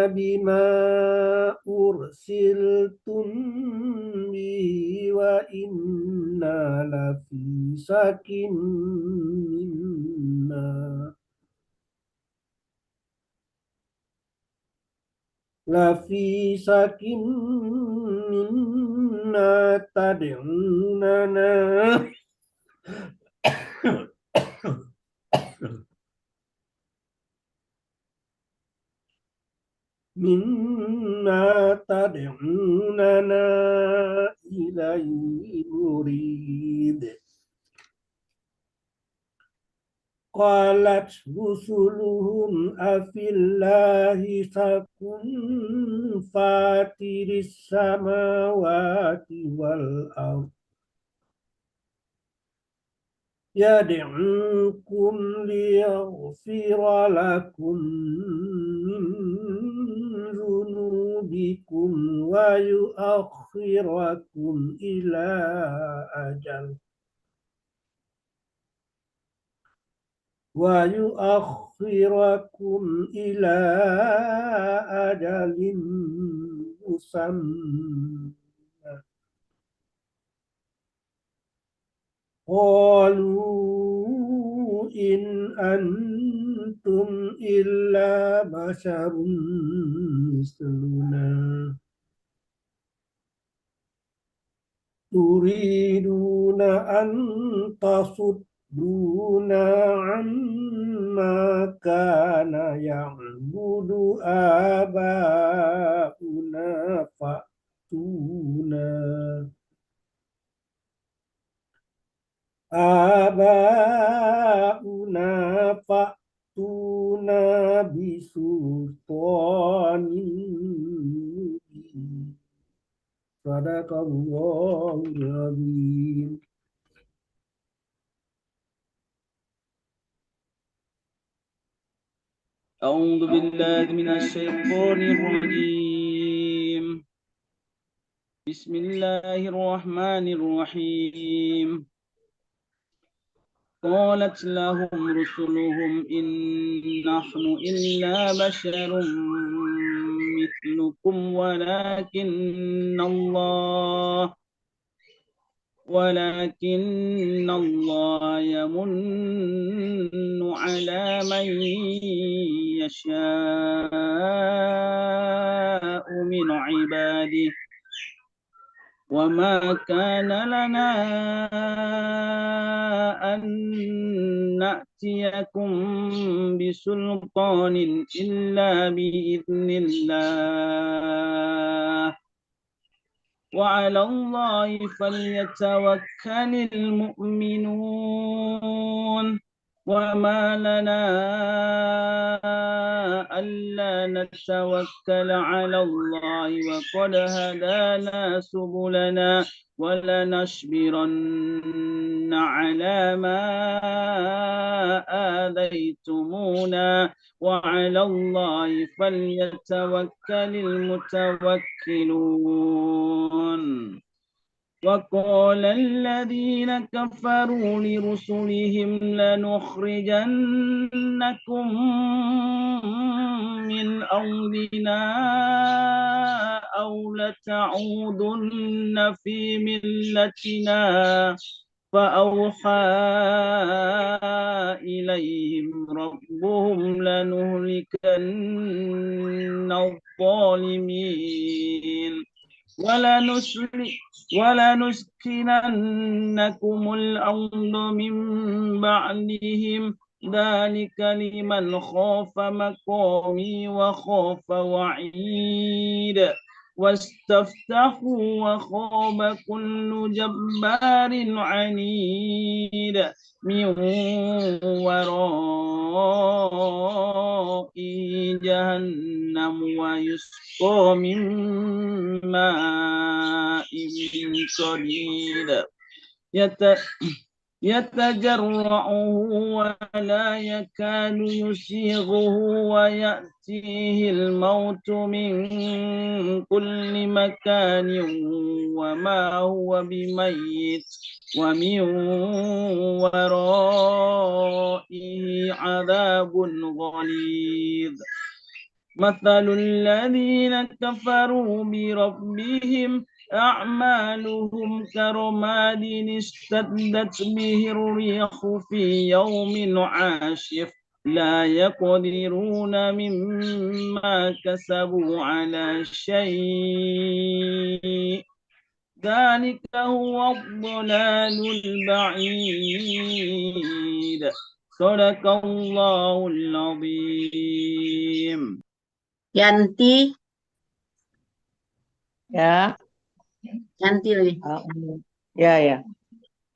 بما أرسلتم به وإنا لفي شك مما تدعوننا إليه مريب. قالت رسلهم أفي الله شك فاطر السماوات والأرض يدعوكم ليغفر لكم من ذنوبكم ويؤخركم إلى أجل مسمى. قالوا إن أنتم إلا بشر مثلنا تريدون أن تصدونا عما كان يعبد آباؤنا فأتونا بسلطان مبين. صدق الله العظيم. أعوذ بالله من الشيطان الرجيم. بسم الله الرحمن الرحيم. قالت لهم رسلهم إن نحن إلا بشر مثلكم ولكن الله يمن على من يشاء من عباده وما كان لنا أن نأتيكم بسلطان إلا بإذن الله وعلى الله فليتوكل المؤمنون وما لنا ألا نتوكل على الله وقد هدانا سبلنا ولنصبرن على ما آذيتمونا وعلى الله فليتوكل المتوكلون. وقال الذين كفروا لرسلهم لنخرجنكم من أرضنا أو لتعودن في ملتنا فأوحى إليهم ربهم لنهلكن الظالمين ولنسكننكم الأرض من بعدهم ذلك لمن خاف مقامي وخاف وعيد واستفتحوا وخاب كل جبار عنيد من ورائه جهنم ويسقى من ماء صديد يتجرعه ولا يكاد يسيغه ويأتيه الموت من كل مكان وما هو بميت ومن ورائه عذاب غليظ مثل الذين كفروا بربهم أعمالهم كرماد اشتدت به الريح في يوم عاصف لا يقدرون مما كسبوا على شيء ذلك هو الضلال البعيد صدق الله العظيم. Yanti, Ya, Yanti lagi. ya.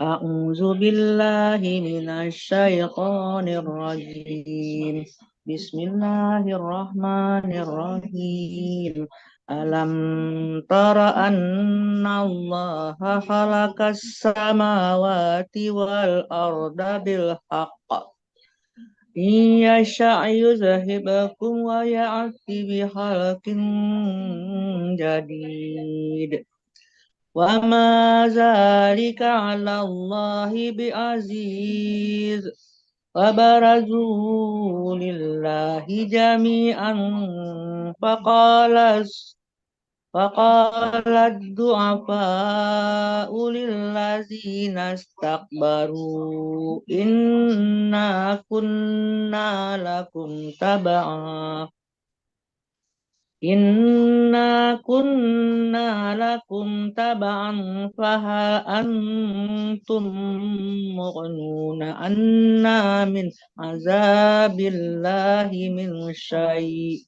A'udzu billahi minasyaitonir rajim. Bismillahirrahmanirrahim. Alam tara anna Allaha khalaqas samawati wal arda bil haqq. Yasha' yuzhibakum wa ya'ti bihalqin jadid. Wa ma zalika 'ala Allahi bi'aziz. Wa barazu lillahi jami'an faqala ad-du'afa'u lillazina istakbaru inna kunna lakum tab'a fahal antum mughnuna anna min azabillahi min syai'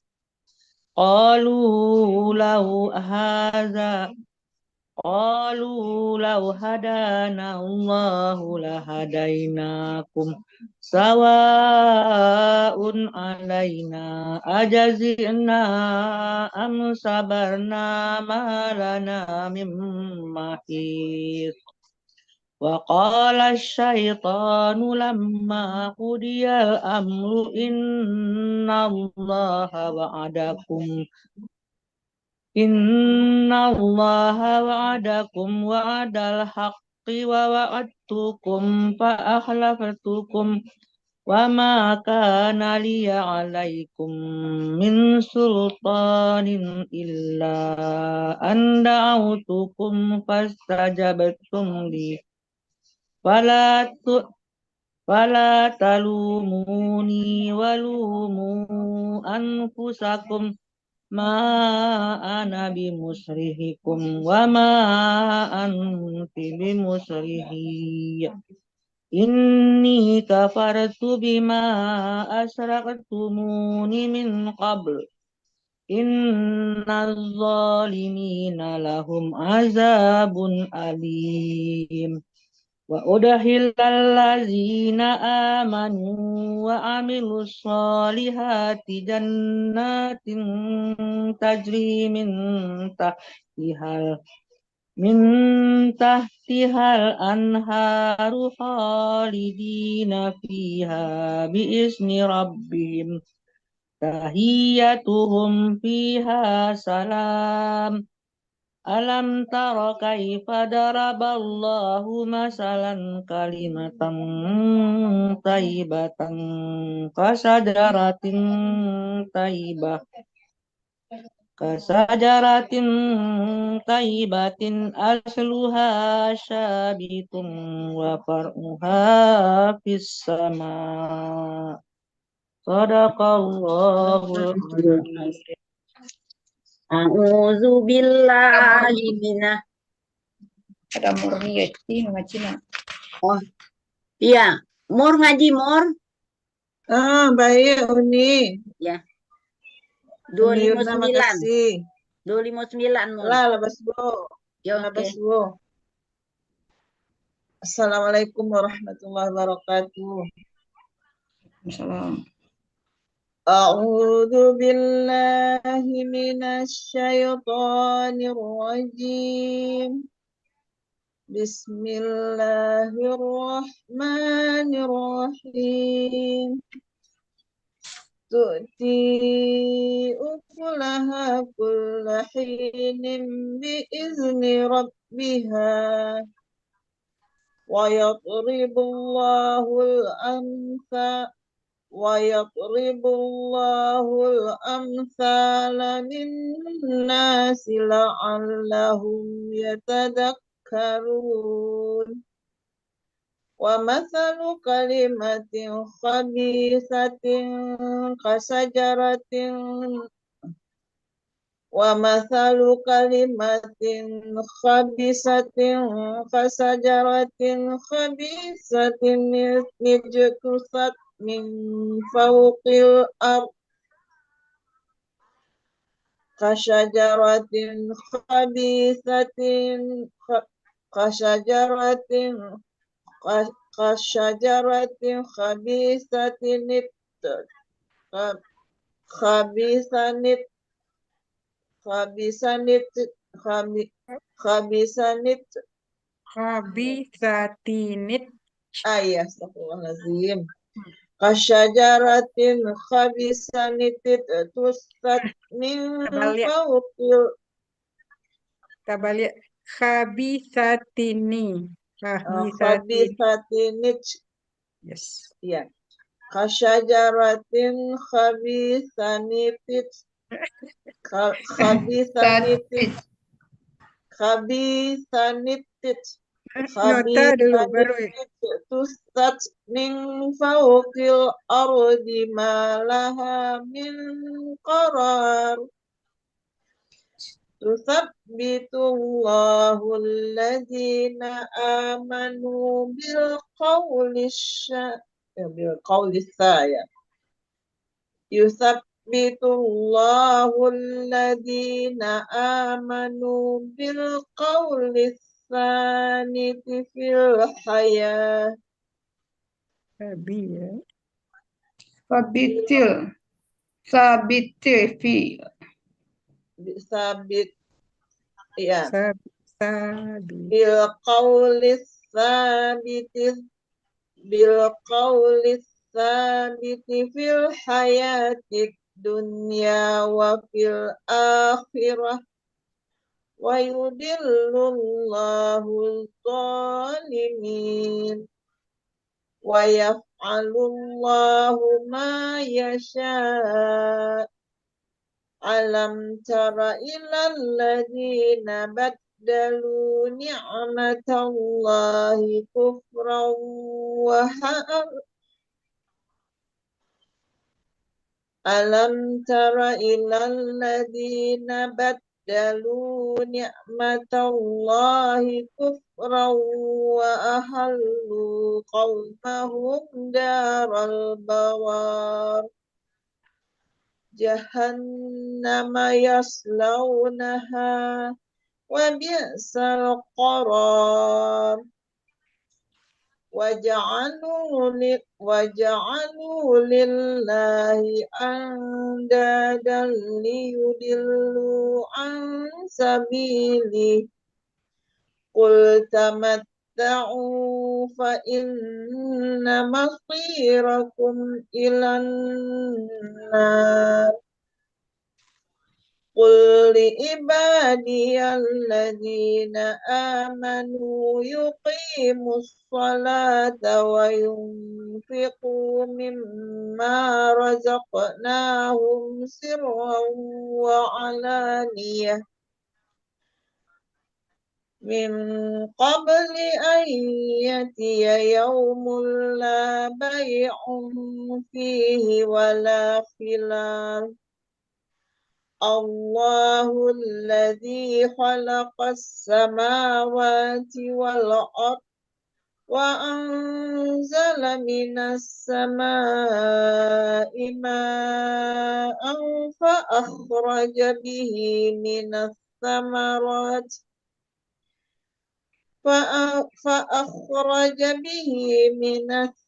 qalu law hadana Allahu lahadainakum sawa'un alaina ajazina am sabarna ma lana min mahis. Wa qala asy-syaitanu lamma qudiyal amru innallaha wa'adakum wa'adal haqqi wa wa'adtukum fa akhlaftukum wa ma kana liya 'alaikum min sultanin illa an da'awtukum fastajabtum li fala talumuni walumu anfusakum ma ana bimusrihikum wa ma anti bimusrihi inni kafartu bima asraktumuni min qabl innaz zalimina lahum azabun alim. Wa udkhilal ladzina amanu wa amilus solihati jannatin tajri min tahtihal anharu khalidina fiha biizni rabbihim tahiyyatuhum fiha salam. Alam tara kaifa daraballahu masalan kalimatan thayyibatan kasajaratin thayyibatin asluha syabitun wa far'uha fis sama. Shadaqallahul azim. A'udzu billahi minah. Ada Murni ngaji nak. Oh, iya. Mur ngaji, Mur. Baik, Uni. Ya. Uni Yurna, 259. makasih. 259, Mur. Lah, labas bu. Ya, Labas oke. bu. Assalamualaikum warahmatullahi wabarakatuh. Salam. A'udzu billahi minasy syaithanir rajim. Bismillahirrahmanirrahim. Tu'ti ukulaha kulla hinin biizni rabbiha. Wa yadribullahu al-amthala lin-nasi la'allahum yatadakkarun. Wa mathalu kalimatin khabisatin kasajaratin nijtusat min fawqil ard kasajaratin Khabisatinit. Astagfirullahaladzim. Kasyajaratin khabisanitit tusat min Tabalik. fawqil Tabalik. Khabisatini. Khabisatini. khabisatinit. Yes. Ya. Kasyajaratin khabisanitit khabisanitit Nota dulu baru. tusat min fawqil ardi ma laha min qarar. Tusabbitullahu alladhina amanu bil qawli Yusabbitullahu alladhina amanu bil qawli tsaniti fil hayah. Khabi ya. Sabitil fi Sabit ya Sabi. bil qawli tsaniti fil hayatid dunya wa fil akhirah. Wa yudillullahu zalimin wa yaf'alullahu ma yasha'. Alam tara ilal ladina baddalu ni'matallahi kufran wa Alam tara ilal ladina baddalu ni'matallahi kufran wa ahallu qawmahum daral bawar. Jahannama yaslawnaha wa bi'sal qarar. Waja'alu lillahi andadan liyudillu an sabili. Qul tamatta'u fa inna masirakum ilan nar. Qul li ibadiyalladzina amanu yuqimus salata wa yunfiqu mimma razaqnahum sirran wa alaniyah min qabli an yatiya yawmul la bay'un fihi wa la khilal. Allahu alladhi khalaqas samawati wal ard wa anzala minas samaa'i ma'an fa akhraja bihi minas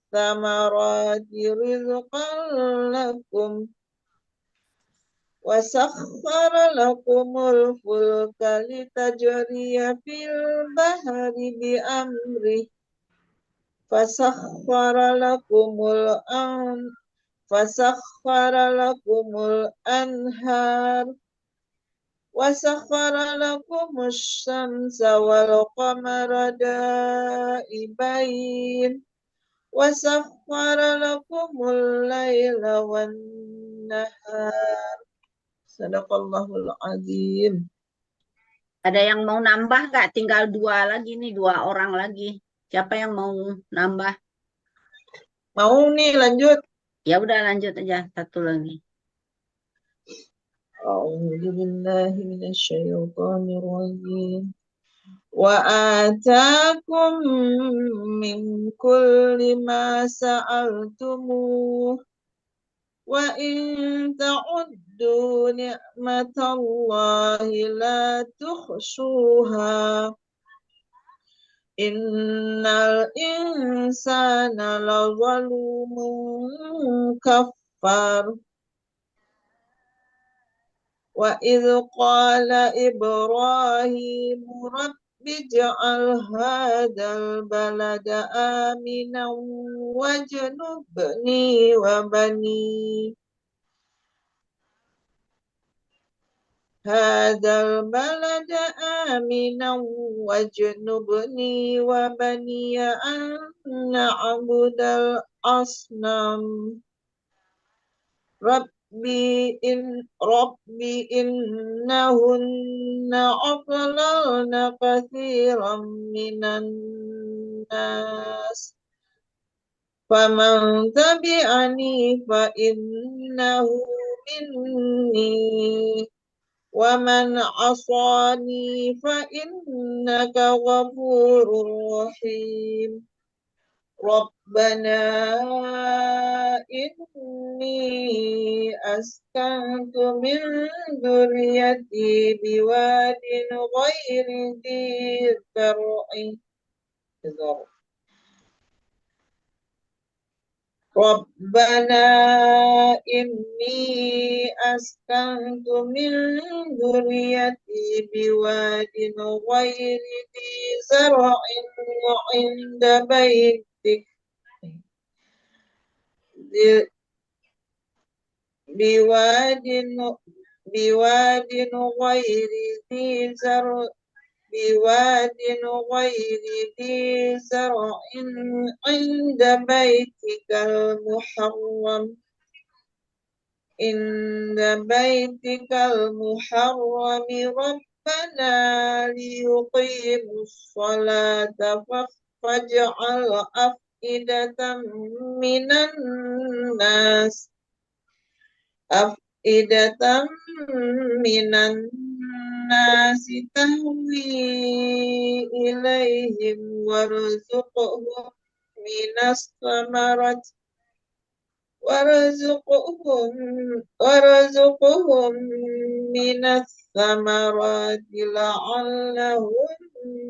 samarati rizqan lakum وسخر لكم الفلك لتجري في البحر بأمره فسخر لكم الأنهار وسخر لكم الشمس والقمر دائبين وسخر لكم الليل والنهار. Sadaqallahul azim. Ada yang mau nambah nggak? Tinggal 2 lagi nih, 2 orang lagi. Siapa yang mau nambah? Mau nih lanjut. Ya udah lanjut aja, 1 lagi. A'udzu billahi minasyaitonir rajim. Wa atakum min kulli ma sa'altumuh wa in ta'uddu ni'matallahi la tuhsuha innal insana lazalumun kafar. Wa idh qala Ibrahim rabbi ij'al hadzal balada aminan wajnubni wa bani hadzal balada aminan wajnubni wa bani an na'budal asnam. Rabbi innahunna adlalna katsiran minan nas faman tabi'ani fa innahu minni wa man 'asani fa innaka ghafurur rahim. Rabbana inni askantu min dzurriyyati biwadin ghairi dzi zar'in Rabbana inni askantu min dzurriyyati biwadin ghairi dzi zar'in 'inda baitik biwadin ghairi dzi zar'in inda baitikal muharram rabbana liyuqimus salata faj'al af'idatan minan nasi tahwi ilaihim warzuqhum minas samarati la'allahum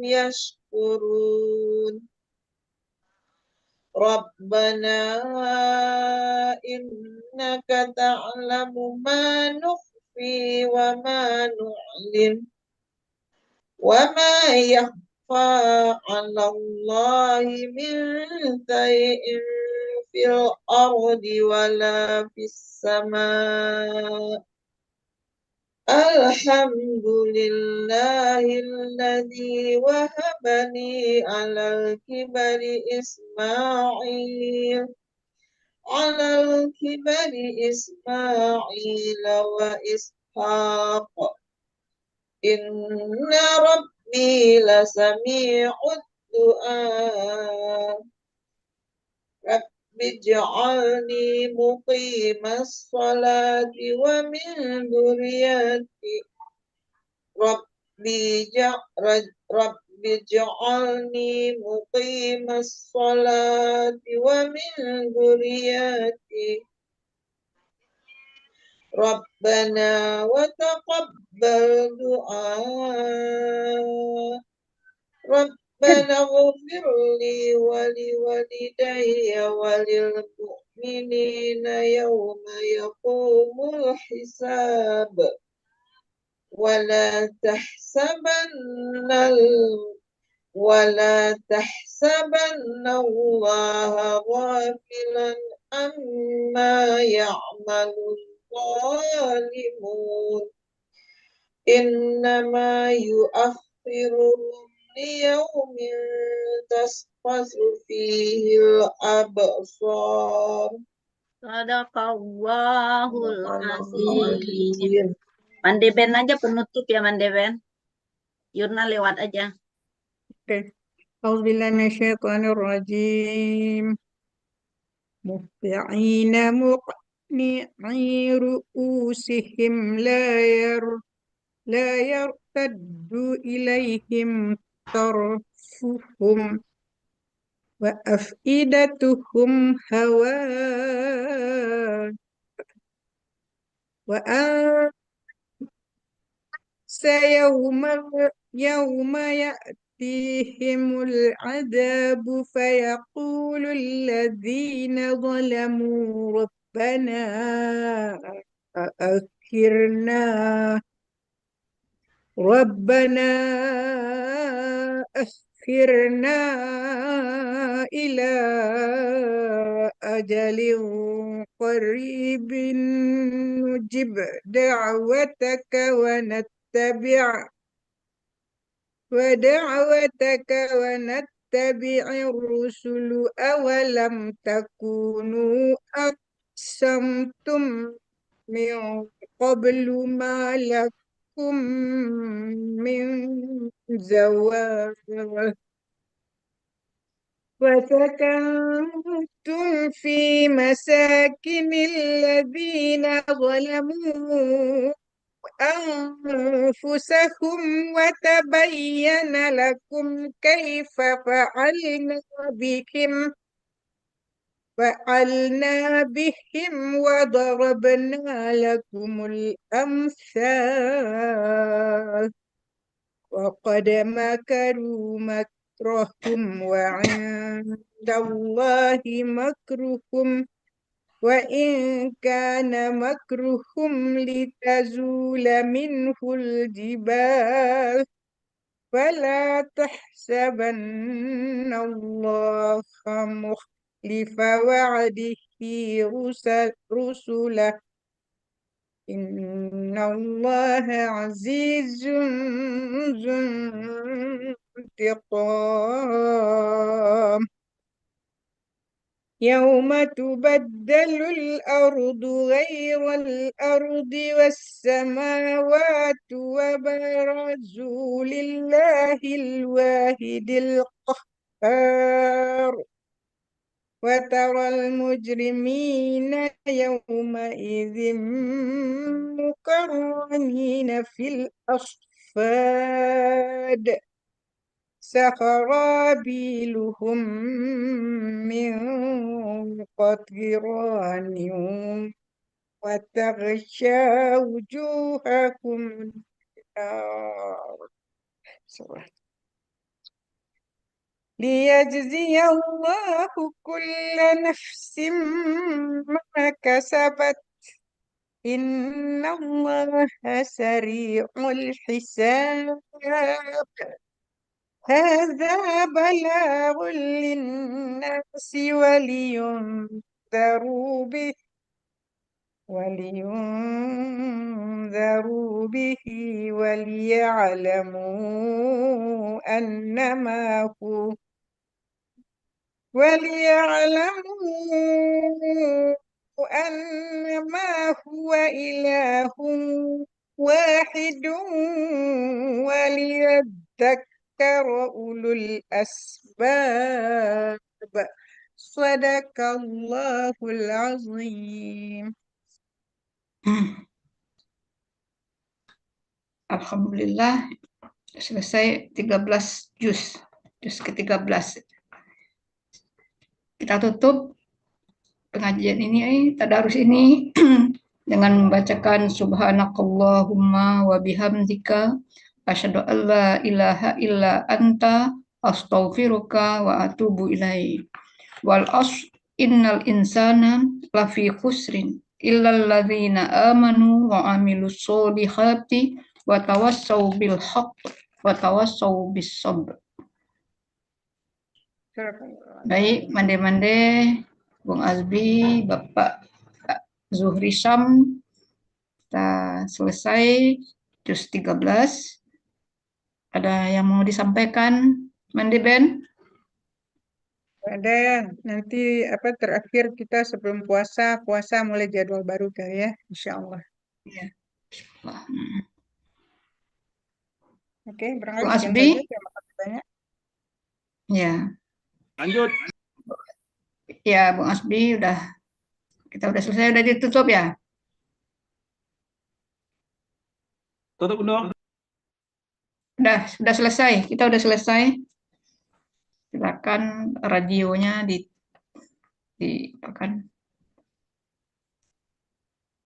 yashkurun. Rabbana innaka ta'lamu ma nukhfi wa ma nu'lin wa ma yakhfa 'ala Allahi min shay'in fil ardi wala fis samaa. Alhamdulillahilladzi wahabani 'alal kibari Ismail wa Ishaq. Inna rabbi lasami'ud du'a. Rabbi ij'alni muqimas salati wa min dzurriyyati. Rabbi ij'alni muqimas salati wa min dzurriyyati. Rabbana wa taqabbal du'a. Rabbana ighfirli wa liwalidayya wa lil المؤمنين يوم يقوم الحساب ولا تحسبن الله غافلا عما يعمل الظالمون إنما يؤخرهم ليوم تشخص فيه الأبصار. Sadaqallahul azim. Mandeben aja penutup ya Mandeben. Yurna lewat aja. Oke. Auzubillahi minasyaitonirrajim. Muhti'ina muqni'i ru'usihim la yartaddu ilaihim tarfuhum wa afidatuhum hawa wa يوم يأتيهم العذاب فيقول الذين ظلموا ربنا أخرنا إلى أجل قريب نجب دعوتك ونتبع الرسل أولم تكونوا أقسمتم من قبل ما لكم من زوال وسكنتم في مساكن الذين ظلموا أنفسهم وتبين لكم كيف فعلنا بهم وضربنا لكم الأمثال وقد مكروا مكرهم وعند الله مكرهم وإن كان مكرهم لتزول منه الجبال فلا تحسبن الله مخلف وعده رسله إن الله عزيز ذو انتقام يوم تبدل الأرض غير الأرض والسماوات وبرزوا لله الواحد القهار وترى المجرمين يومئذ مقرنين في الأصفاد سرابيلهم من قطران وتغشى وجوهكم النار ليجزي الله كل نفس ما كسبت إن الله سريع الحساب هذا بلاغ للناس ولينذروا به وليعلموا أنما هو إله واحد وليذكر أولو الأسباب صدق الله العظيم. Alhamdulillah selesai 13 juz ke-13. Kita tutup pengajian ini, tadarus ini dengan membacakan subhanakallahumma wa bihamdika asyhadu an la ilaha illa anta astaghfiruka wa atubu ilaik. Wal asr innal insana lafi khusrin illal ladzina amanu wa amilus solihati wa tawassau bil haqq wa tawassau bis sabr. Baik, mande-mande Bung Azbi, Bapak Zuhri Syam, kita selesai juz 13. Ada yang mau disampaikan, Mandi Ben? Ada nanti apa terakhir kita sebelum puasa mulai jadwal baru kan ya, insya Allah. Ya. Oke, Bung barangkali sekian Azbi? saja. Terima kasih banyak. Ya, Lanjut. ya Bung Azbi kita udah selesai, udah ditutup ya? Tutup dong. Sudah selesai, kita udah selesai. Silakan radionya di akan